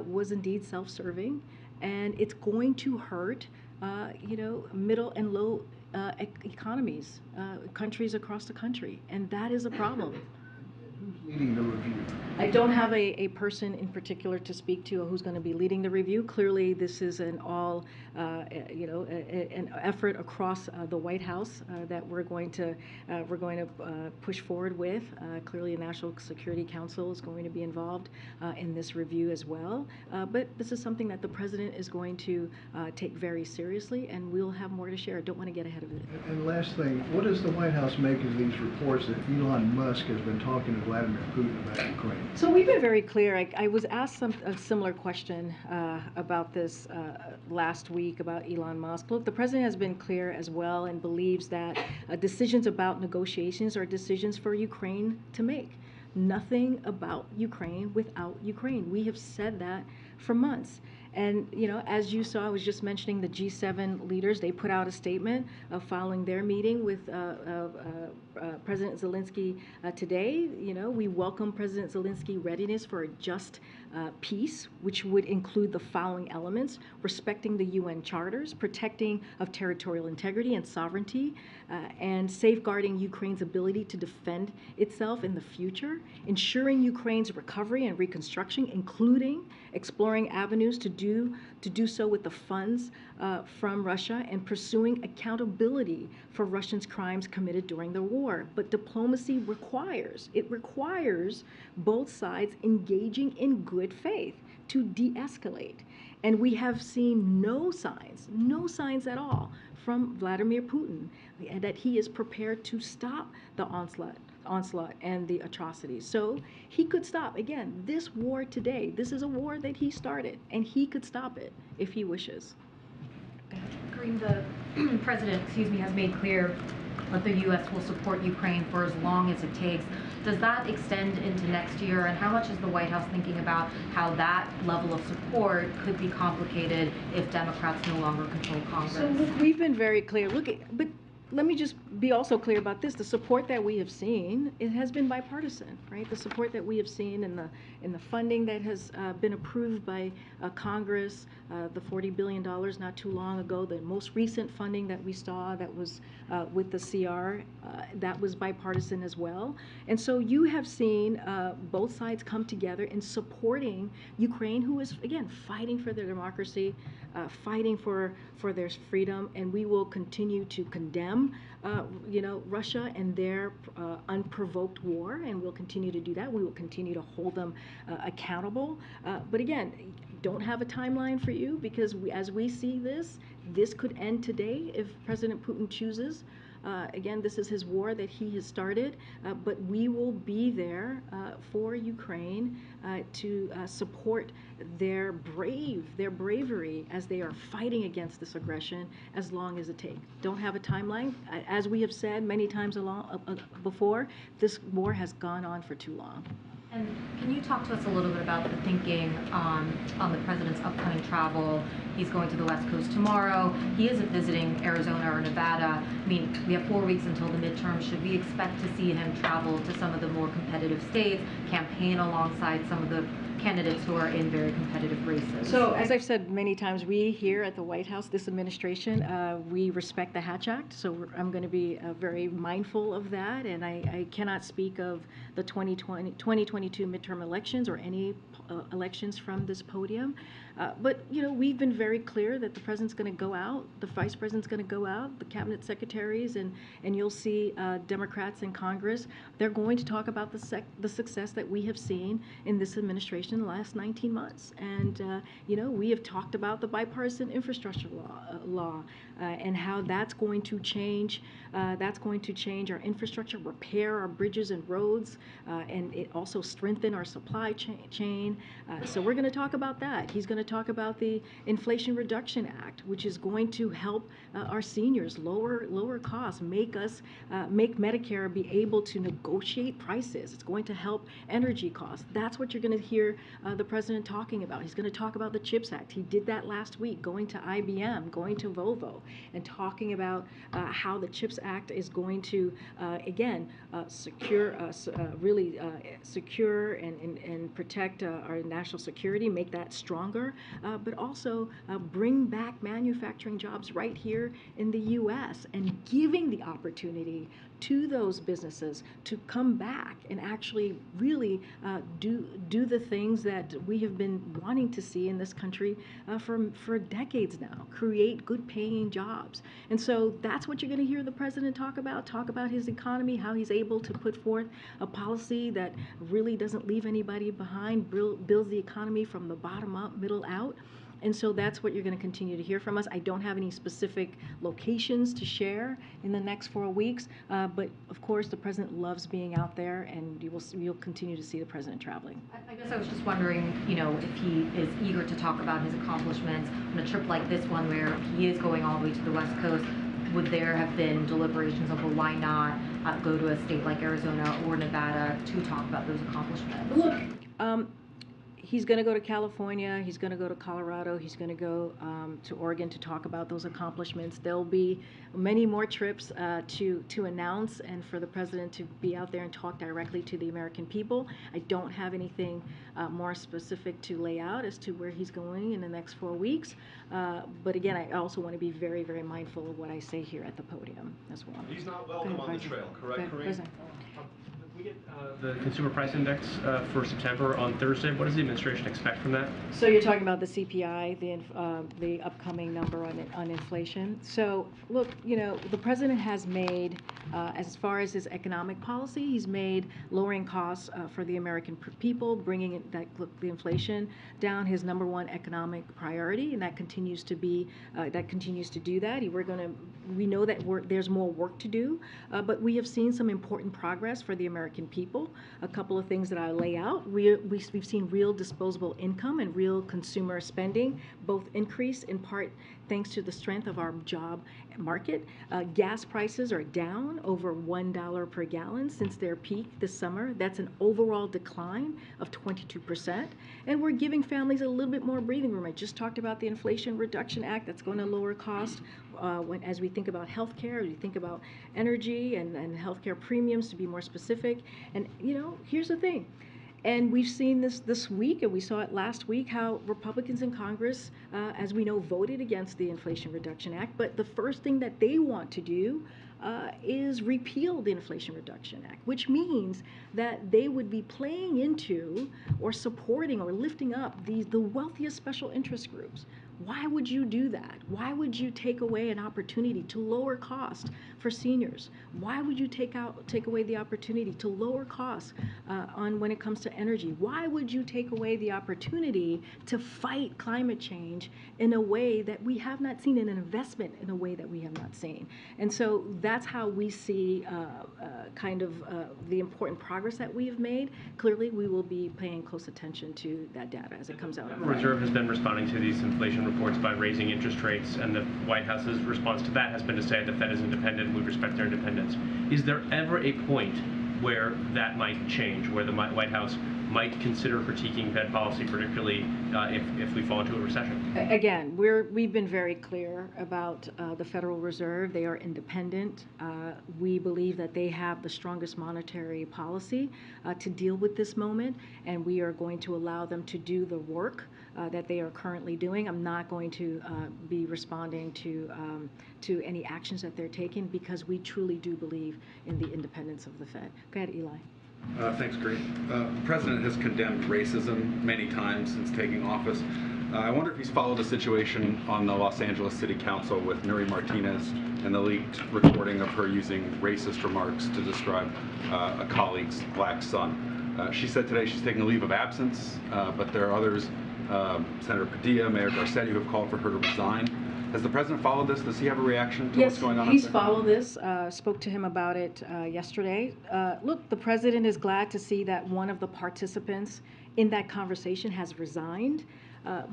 was indeed self-serving, and it's going to hurt, middle and low economies, countries across the country, and that is a problem. Leading the review? I don't have a person in particular to speak to who's going to be leading the review. Clearly, this is an all, an effort across the White House that we're going to push forward with. Clearly, a National Security Council is going to be involved in this review as well. But this is something that the president is going to take very seriously, and we'll have more to share. I don't want to get ahead of it. And last thing, what does the White House make of these reports that Elon Musk has been talking to Vladimir Putin about Ukraine? So we've been very clear. I was asked a similar question about this last week about Elon Musk. Look, the president has been clear as well and believes that decisions about negotiations are decisions for Ukraine to make. Nothing about Ukraine without Ukraine. We have said that for months. And, as you saw, I was just mentioning the G7 leaders. They put out a statement following their meeting with President Zelensky today. We welcome President Zelensky's readiness for a just peace, which would include the following elements: respecting the UN charters, protecting of territorial integrity and sovereignty, and safeguarding Ukraine's ability to defend itself in the future, ensuring Ukraine's recovery and reconstruction, including exploring avenues to do so with the funds from Russia, and pursuing accountability for Russians' crimes committed during the war. But diplomacy requires both sides engaging in good faith to de-escalate. And we have seen no signs at all from Vladimir Putin that he is prepared to stop the onslaught and the atrocities. So he could stop. Again, this war today, this is a war that he started, and he could stop it if he wishes. Karine, the president, has made clear that the U.S. will support Ukraine for as long as it takes. Does that extend into next year? And how much is the White House thinking about how that level of support could be complicated if Democrats no longer control Congress? So look, we've been very clear. But let me just be also clear about this. The support that we have seen, it has been bipartisan, right? The support that we have seen in the funding that has been approved by Congress, the $40 billion not too long ago, the most recent funding that we saw that was with the CR, that was bipartisan as well. And so you have seen both sides come together in supporting Ukraine, who is, again, fighting for their democracy, fighting for their freedom, and we will continue to condemn Russia and their unprovoked war, and we'll continue to do that. We will continue to hold them accountable. But again, don't have a timeline for you, because as we see this could end today if President Putin chooses. Again, this is his war that he has started, but we will be there for Ukraine to support their bravery as they are fighting against this aggression as long as it takes. Don't have a timeline. As we have said many times before, this war has gone on for too long. And can you talk to us a little bit about the thinking on the president's upcoming travel? He's going to the West Coast tomorrow. He isn't visiting Arizona or Nevada. I mean, we have 4 weeks until the midterm. Should we expect to see him travel to some of the more competitive states, campaign alongside some of the candidates who are in very competitive races? So, as I've said many times, we here at the White House, this administration, we respect the Hatch Act. So I'm going to be very mindful of that, and I cannot speak of the 2022 midterm elections or any elections from this podium. But, we've been very clear that the president's going to go out, the vice president's going to go out, the cabinet secretaries, and you'll see Democrats in Congress. They're going to talk about the success that we have seen in this administration in the last 19 months. And, we have talked about the bipartisan infrastructure law and how that's going to change. That's going to change our infrastructure, repair our bridges and roads, and it also strengthen our supply chain. So we're going to talk about that. He's going to talk about the Inflation Reduction Act, which is going to help our seniors lower costs, make Medicare be able to negotiate prices. It's going to help energy costs. That's what you're going to hear hear the president talking about. He's going to talk about the CHIPS Act. He did that last week, going to IBM, going to Volvo, and talking about how the CHIPS Act is going to, again, really secure and protect our national security, make that stronger, but also bring back manufacturing jobs right here in the U.S. and giving the opportunity to those businesses to come back and actually really do the things that we have been wanting to see in this country for decades now, create good paying jobs. And so that's what you're going to hear the president talk about his economy, how he's able to put forth a policy that really doesn't leave anybody behind, builds the economy from the bottom up, middle out. And so that's what you're going to continue to hear from us. I don't have any specific locations to share in the next 4 weeks, but of course the president loves being out there, and you'll continue to see the president traveling. I guess I was just wondering, if he is eager to talk about his accomplishments on a trip like this one where he is going all the way to the West Coast. Would there have been deliberations of, well, why not go to a state like Arizona or Nevada to talk about those accomplishments? Look, he's going to go to California, he's going to go to Colorado, he's going to go to Oregon to talk about those accomplishments. There'll be many more trips to announce and for the president to be out there and talk directly to the American people. I don't have anything more specific to lay out as to where he's going in the next 4 weeks. But again, I also want to be very, very mindful of what I say here at the podium as well. He's not welcome on the trail, correct, Karine? We get the consumer price index for September on Thursday. What does the administration expect from that? So you're talking about the CPI, the upcoming number on inflation. So look, the president has made, as far as his economic policy, he's made lowering costs for the American people, bringing the inflation down, his number one economic priority, and that continues to be to do that. We know that there's more work to do, but we have seen some important progress for the American people. A couple of things that I'll lay out. We've seen real disposable income and real consumer spending both increase in part thanks to the strength of our job market. Gas prices are down over $1 per gallon since their peak this summer. That's an overall decline of 22%. And we're giving families a little bit more breathing room. I just talked about the Inflation Reduction Act that's going to lower cost as we think about healthcare, as we think about energy and healthcare premiums, to be more specific. And here's the thing. And we've seen this week, and we saw it last week, how Republicans in Congress, as we know, voted against the Inflation Reduction Act. But the first thing that they want to do is repeal the Inflation Reduction Act, which means that they would be playing into or supporting or lifting up the wealthiest special interest groups. Why would you do that? Why would you take away an opportunity to lower cost for seniors? Why would you take away the opportunity to lower costs when it comes to energy? Why would you take away the opportunity to fight climate change in a way that we have not seen, in an investment in a way that we have not seen? And so that's how we see the important progress that we have made. Clearly, we will be paying close attention to that data as it comes out. The Reserve has been responding to these inflation reports by raising interest rates, and the White House's response to that has been to say the Fed is independent, we respect their independence. Is there ever a point where that might change, where the White House might consider critiquing Fed policy, particularly if we fall into a recession? Again, we've been very clear about the Federal Reserve. They are independent. We believe that they have the strongest monetary policy to deal with this moment, and we are going to allow them to do the work that they are currently doing. I'm not going to be responding to any actions that they're taking, because we truly do believe in the independence of the Fed. Go ahead, Eli. Thanks, Karine. The President has condemned racism many times since taking office. I wonder if he's followed the situation on the Los Angeles City Council with Nuri Martinez and the leaked recording of her using racist remarks to describe a colleague's black son. She said today she's taking a leave of absence, but there are others, Senator Padilla, Mayor Garcetti, who have called for her to resign. Has the president followed this? Does he have a reaction to what's going on? Yes, he's followed this, spoke to him about it yesterday. Look, the president is glad to see that one of the participants in that conversation has resigned,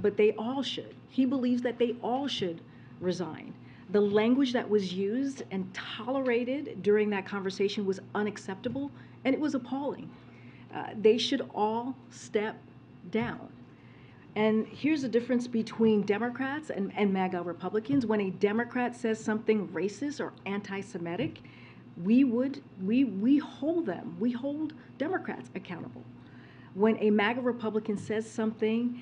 but they all should. He believes that they all should resign. The language that was used and tolerated during that conversation was unacceptable, and it was appalling. They should all step down. And here's the difference between Democrats and MAGA Republicans. When a Democrat says something racist or anti-Semitic, we hold Democrats accountable. When a MAGA Republican says something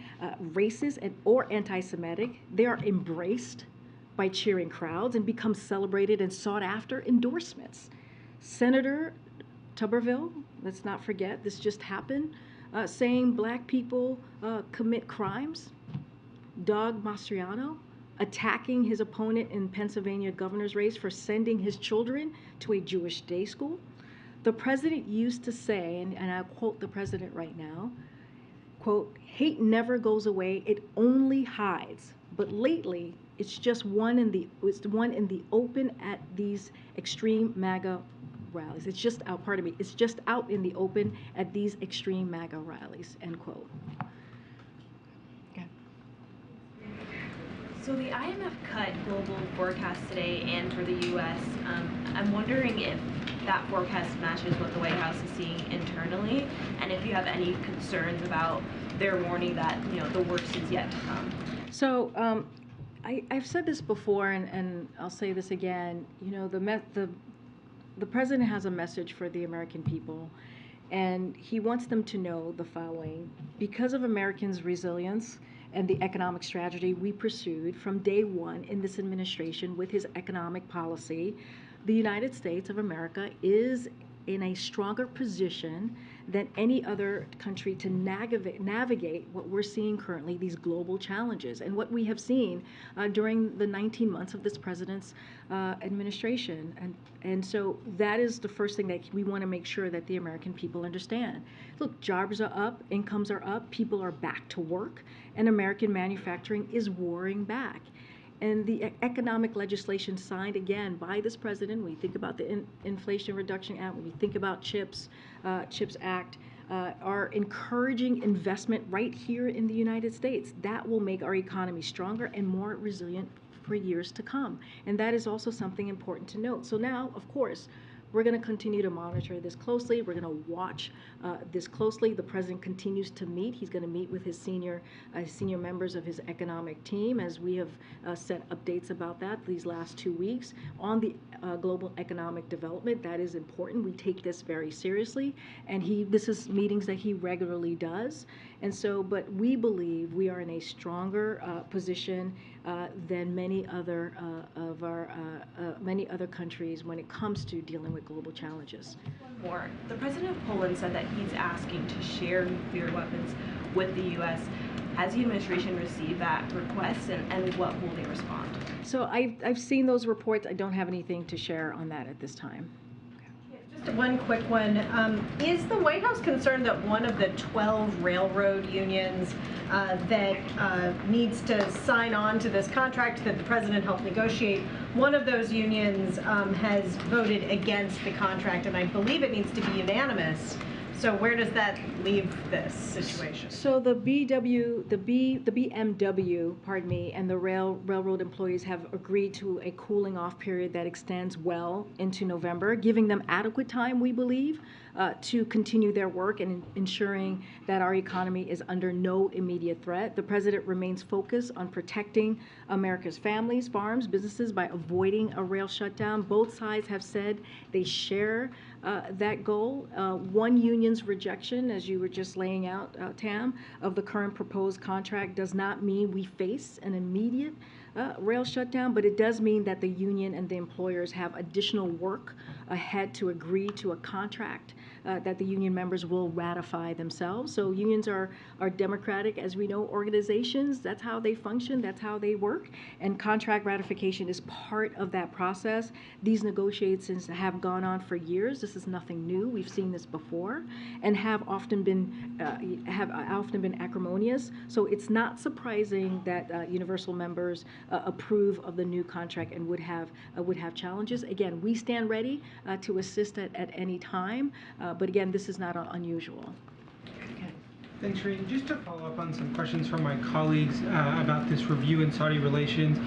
racist or anti-Semitic, they are embraced by cheering crowds and become celebrated and sought after endorsements. Senator Tuberville, let's not forget, this just happened, saying black people commit crimes. Doug Mastriano attacking his opponent in Pennsylvania governor's race for sending his children to a Jewish day school. The president used to say, and I'll quote the president right now, quote, "Hate never goes away, it only hides." But lately, it's just one in the open at these extreme MAGA rallies. It's just out, pardon me, it's just out in the open at these extreme MAGA rallies, end quote. Okay. So the IMF cut global forecast today and for the U.S. I'm wondering if that forecast matches what the White House is seeing internally, and if you have any concerns about their warning that, you know, the worst is yet to come. So I've said this before, and I'll say this again. You know, the president has a message for the American people, and he wants them to know the following: because of Americans' resilience and the economic strategy we pursued from day one in this administration with his economic policy, the United States of America is in a stronger position than any other country to navigate what we're seeing currently, these global challenges, and what we have seen during the 19 months of this president's administration. And so that is the first thing that we want to make sure that the American people understand. Look, jobs are up, incomes are up, people are back to work, and American manufacturing is warring back. And the economic legislation signed again by this president, when you think about the Inflation Reduction Act, when you think about CHIPS Act, are encouraging investment right here in the United States. That will make our economy stronger and more resilient for years to come. And that is also something important to note. So now, of course, we're going to continue to monitor this closely. We're going to watch this closely. The president continues to meet. He's going to meet with his senior members of his economic team, as we have sent updates about that these last 2 weeks on the global economic development. That is important. We take this very seriously, and this is meetings that he regularly does. And so, but we believe we are in a stronger position than many other many other countries when it comes to dealing with global challenges. One more. The president of Poland said that he's asking to share nuclear weapons with the U.S. Has the administration received that request, and what will they respond? So I've seen those reports. I don't have anything to share on that at this time. Just one quick one. Is the White House concerned that one of the 12 railroad unions that needs to sign on to this contract that the president helped negotiate, one of those unions has voted against the contract, and I believe it needs to be unanimous. So where does that leave this situation? So the BMW, pardon me, and the railroad employees have agreed to a cooling off period that extends well into November, giving them adequate time, we believe, to continue their work and ensuring that our economy is under no immediate threat. The president remains focused on protecting America's families, farms, businesses by avoiding a rail shutdown. Both sides have said they share that goal. One union's rejection, as you were just laying out, Tam, of the current proposed contract does not mean we face an immediate rail shutdown, but it does mean that the union and the employers have additional work ahead to agree to a contract that the union members will ratify themselves. So unions are democratic, as we know, organizations. That's how they function, that's how they work, and contract ratification is part of that process. These negotiations have gone on for years. This is nothing new. We've seen this before, and have often been acrimonious. So it's not surprising that universal members approve of the new contract and would have challenges. Again, we stand ready to assist at any time, but again, this is not unusual. Okay. Thanks, Karine. Just to follow up on some questions from my colleagues about this review in Saudi relations,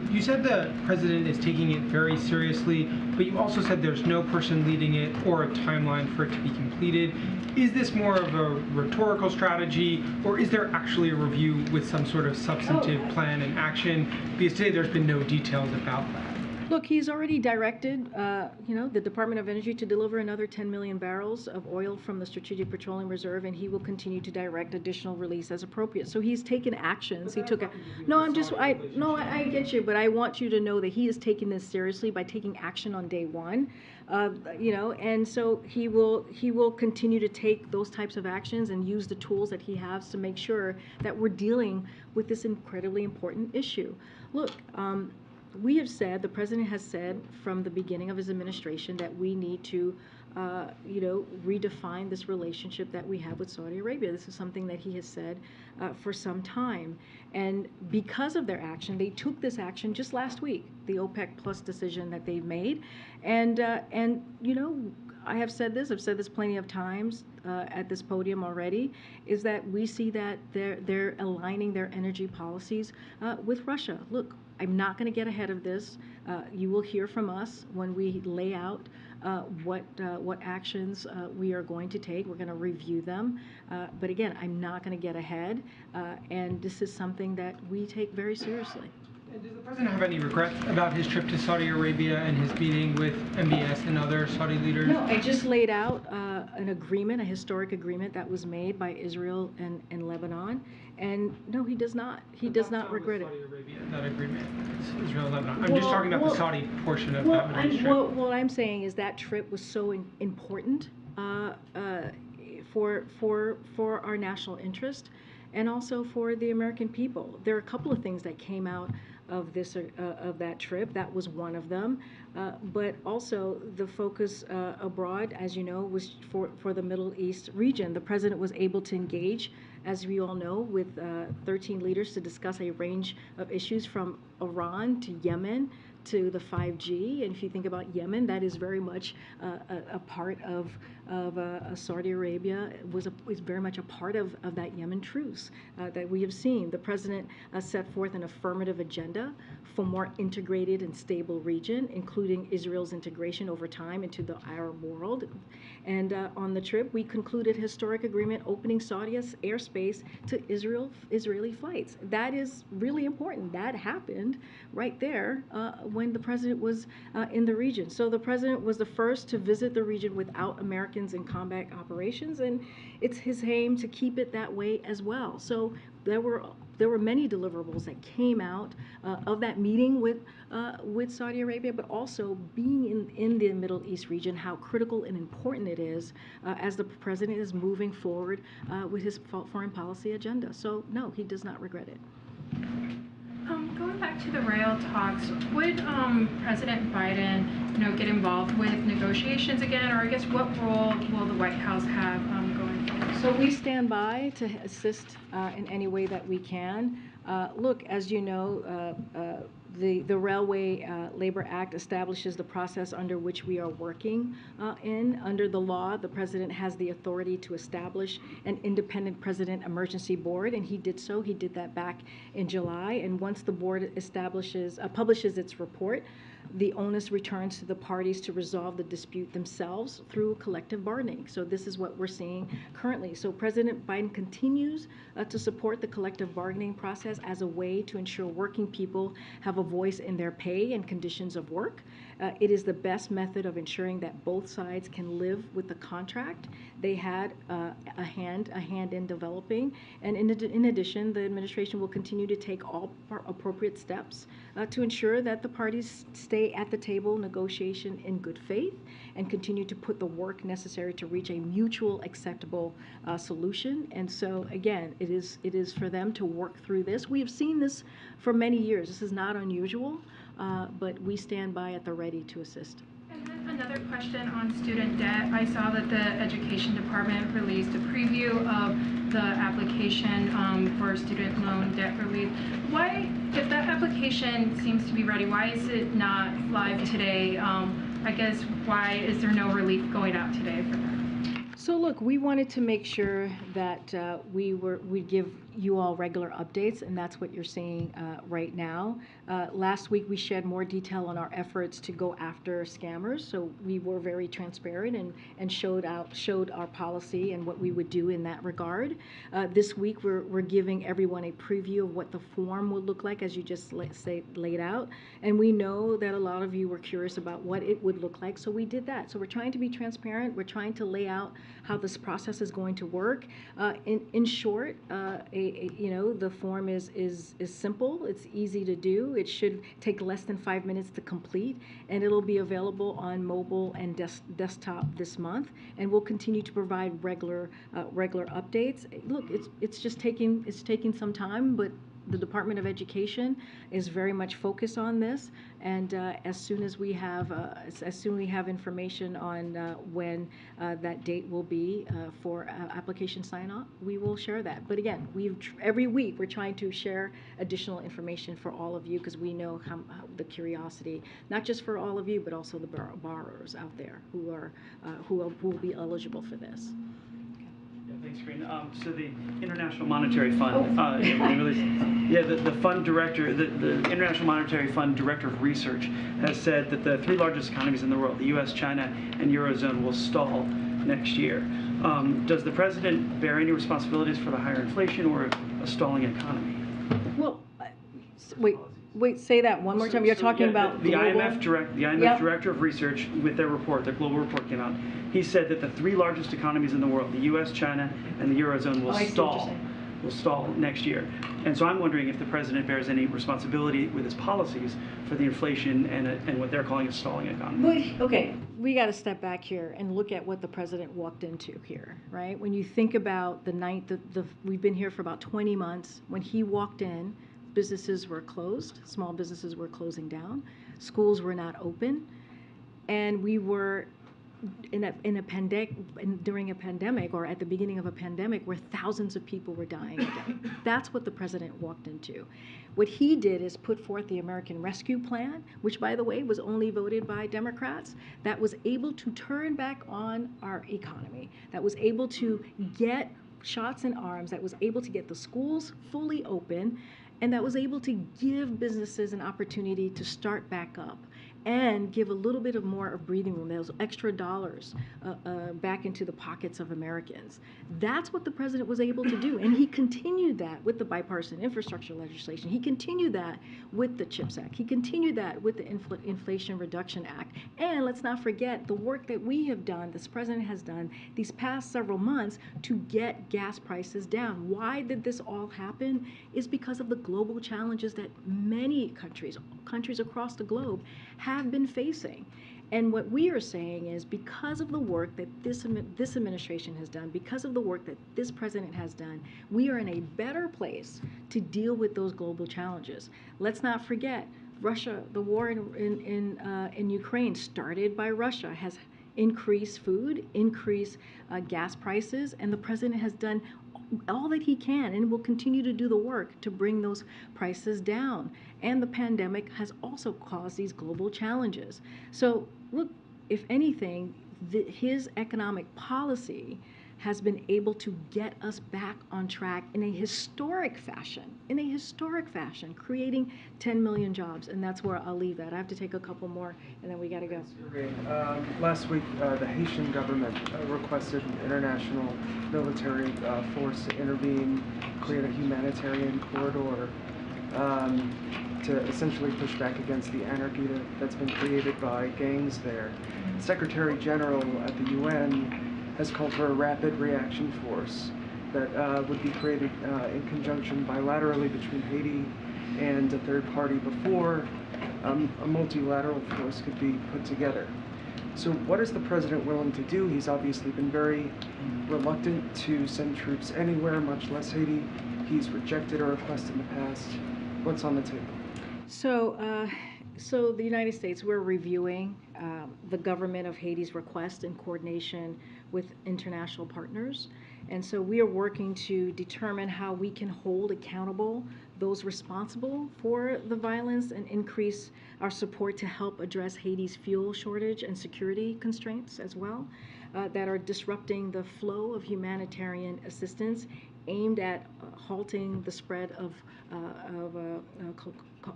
you said the president is taking it very seriously, but you also said there's no person leading it or a timeline for it to be completed. Is this more of a rhetorical strategy, or is there actually a review with some sort of substantive plan and action? Because today there's been no details about that. Look, he's already directed, the Department of Energy to deliver another 10 million barrels of oil from the Strategic Petroleum Reserve, and he will continue to direct additional release as appropriate. So he's taken actions. He took I get you, but I want you to know that he is taking this seriously by taking action on day one, and so he will continue to take those types of actions and use the tools that he has to make sure that we're dealing with this incredibly important issue. Look, we have said, the president has said from the beginning of his administration that we need to, redefine this relationship that we have with Saudi Arabia. This is something that he has said for some time. And because of their action, they took this action just last week, the OPEC Plus decision that they've made. And I have said this, I've said this plenty of times at this podium already, is that we see that they're aligning their energy policies with Russia. Look, I'm not going to get ahead of this. You will hear from us when we lay out what actions we are going to take. We're going to review them. But again, I'm not going to get ahead. And this is something that we take very seriously. And does the president have any regret about his trip to Saudi Arabia and his meeting with MBS and other Saudi leaders? No, I just laid out an agreement, a historic agreement that was made by Israel and Lebanon. And no, he does not. He does not regret it. Saudi Arabia, that agreement, Israel and Lebanon. I'm just talking about the Saudi portion of that trip. What I'm saying is that trip was so important for our national interest and also for the American people. There are a couple of things that came out of that trip. That was one of them. But also the focus abroad, as you know, was for the Middle East region. The president was able to engage, as we all know, with 13 leaders to discuss a range of issues from Iran to Yemen to the 5G. And if you think about Yemen, that is very much a part of Saudi Arabia, is very much a part of that Yemen truce that we have seen. The president set forth an affirmative agenda for more integrated and stable region, including Israel's integration over time into the Arab world. And on the trip, we concluded a historic agreement opening Saudi's airspace to Israeli flights. That is really important. That happened right there when the president was in the region. So the president was the first to visit the region without Americans in combat operations, and it's his aim to keep it that way as well. So there were many deliverables that came out of that meeting with Saudi Arabia, but also being in the Middle East region, how critical and important it is as the president is moving forward with his foreign policy agenda. So no, he does not regret it. Going back to the rail talks, would President Biden, get involved with negotiations again, or I guess what role will the White House have going forward? So we stand by to assist in any way that we can. Look, as you know, the Railway Labor Act establishes the process under which we are working in. Under the law, the president has the authority to establish an independent president emergency board, and he did so. He did that back in July. And once the board publishes its report, the onus returns to the parties to resolve the dispute themselves through collective bargaining. So this is what we're seeing currently. So President Biden continues to support the collective bargaining process as a way to ensure working people have a voice in their pay and conditions of work. It is the best method of ensuring that both sides can live with the contract they had a hand in developing. And in addition, the administration will continue to take all appropriate steps to ensure that the parties stay at the table negotiation in good faith and continue to put the work necessary to reach a mutual acceptable solution. And so again, it is for them to work through this. We have seen this for many years. This is not unusual, but we stand by at the ready to assist. And then another question on student debt. I saw that the Education Department released a preview of the application for student loan debt relief. Why, if that application seems to be ready, why is it not live today? I guess why is there no relief going out today for that? So look, we wanted to make sure that we give you all regular updates, and that's what you're seeing right now. Last week we shared more detail on our efforts to go after scammers, so we were very transparent and showed our policy and what we would do in that regard. This week we're giving everyone a preview of what the form will look like, as you just laid out, and we know that a lot of you were curious about what it would look like, so we did that. So we're trying to be transparent. We're trying to lay out how this process is going to work. In short, the form is simple. It's easy to do. It should take less than 5 minutes to complete, and it'll be available on mobile and desktop this month. And we'll continue to provide regular updates. Look, it's taking some time, but the Department of Education is very much focused on this, and as soon as we have information on when that date will be for application sign-off, we will share that. But again, every week we're trying to share additional information for all of you, because we know how the curiosity, not just for all of you, but also the borrowers out there who will be eligible for this. Thanks, Karine. So the International Monetary Fund, the fund director, the International Monetary Fund Director of Research has said that the three largest economies in the world, the U.S., China, and Eurozone, will stall next year. Does the president bear any responsibilities for the higher inflation or a stalling economy? Well, wait, say that one more time. You're talking about the global? IMF Director of Research, with their report, their global report came out. He said that the three largest economies in the world, the U.S., China, and the Eurozone, will stall next year. And so I'm wondering if the president bears any responsibility with his policies for the inflation and what they're calling a stalling economy. Okay, we got to step back here and look at what the president walked into here, right? When you think about we've been here for about 20 months. When he walked in, businesses were closed, small businesses were closing down, schools were not open, and we were during a pandemic, or at the beginning of a pandemic, where thousands of people were dying a day. That's what the president walked into. What he did is put forth the American Rescue Plan, which, by the way, was only voted by Democrats, that was able to turn back on our economy, that was able to get shots in arms, that was able to get the schools fully open, and that was able to give businesses an opportunity to start back up and give a little bit of more of breathing room, those extra dollars back into the pockets of Americans. That's what the president was able to do, and he continued that with the bipartisan infrastructure legislation. He continued that with the CHIPS Act. He continued that with the Inflation Reduction Act. And let's not forget the work that we have done, this president has done these past several months to get gas prices down. Why did this all happen? Is because of the global challenges that many countries across the globe have been facing. And what we are saying is, because of the work that this administration has done, because of the work that this president has done, we are in a better place to deal with those global challenges. Let's not forget, Russia, the war in Ukraine, started by Russia, has increased food, increased gas prices, and the president has done all that he can and will continue to do the work to bring those prices down. And the pandemic has also caused these global challenges. So look, if anything, his economic policy has been able to get us back on track in a historic fashion, creating 10 million jobs. And that's where I'll leave that. I have to take a couple more, and then we got to go. Last week, the Haitian government requested an international military force to intervene, create a humanitarian corridor to essentially push back against the anarchy that's been created by gangs there. Secretary General at the UN has called for a rapid reaction force that would be created in conjunction bilaterally between Haiti and a third party before a multilateral force could be put together. So what is the president willing to do? He's obviously been very reluctant to send troops anywhere, much less Haiti. He's rejected a request in the past. What's on the table? So the United States, we're reviewing the government of Haiti's request in coordination with international partners. And so we are working to determine how we can hold accountable those responsible for the violence and increase our support to help address Haiti's fuel shortage and security constraints as well. that are disrupting the flow of humanitarian assistance aimed at halting the spread of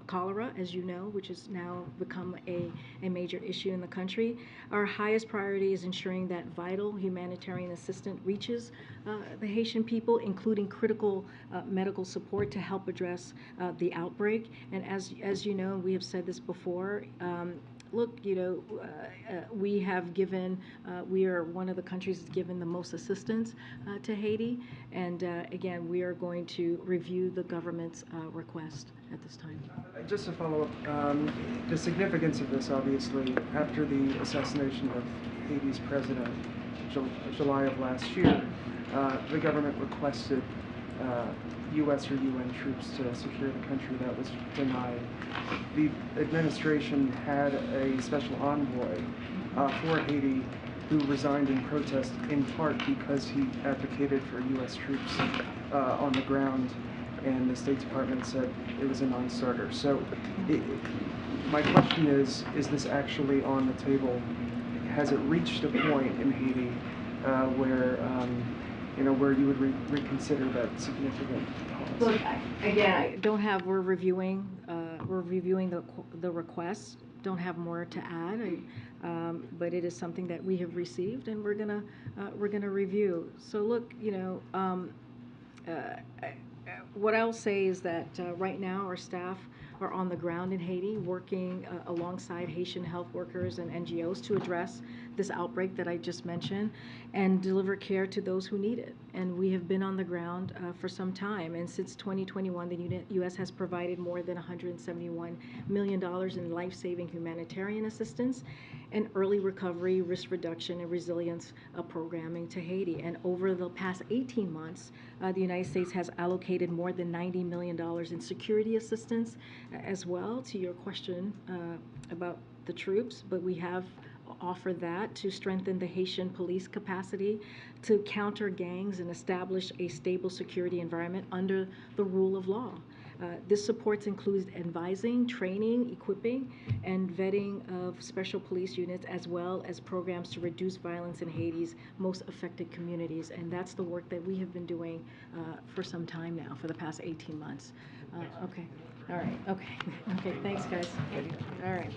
cholera, as you know, which has now become a major issue in the country. Our highest priority is ensuring that vital humanitarian assistance reaches the Haitian people, including critical medical support to help address the outbreak. And as you know, we have said this before, look, we have given, we are one of the countries that's given the most assistance to Haiti. And again, we are going to review the government's request at this time. Just to follow up, the significance of this, obviously, after the assassination of Haiti's president, July of last year, the government requested U.S. or UN troops to secure the country. That was denied. The administration had a special envoy for Haiti who resigned in protest, in part because he advocated for U.S. troops on the ground, and the State Department said it was a non-starter. So my question is this actually on the table? Has it reached a point in Haiti where where you would reconsider that significant pause? Look, again, I don't have. We're reviewing the request. Don't have more to add, but it is something that we have received, and we're gonna review. So look, what I'll say is that right now our staff are on the ground in Haiti working alongside Haitian health workers and NGOs to address this outbreak that I just mentioned and deliver care to those who need it. And we have been on the ground for some time. And since 2021, the U.S. has provided more than $171 million in life-saving humanitarian assistance and early recovery, risk reduction, and resilience programming to Haiti. And over the past 18 months, the United States has allocated more than $90 million in security assistance as well, to your question about the troops, but we have offered that to strengthen the Haitian police capacity to counter gangs and establish a stable security environment under the rule of law. This support includes advising, training, equipping, and vetting of special police units, as well as programs to reduce violence in Haiti's most affected communities. And that's the work that we have been doing for some time now, for the past 18 months. Okay. All right. Okay. Okay. Thanks, guys. All right.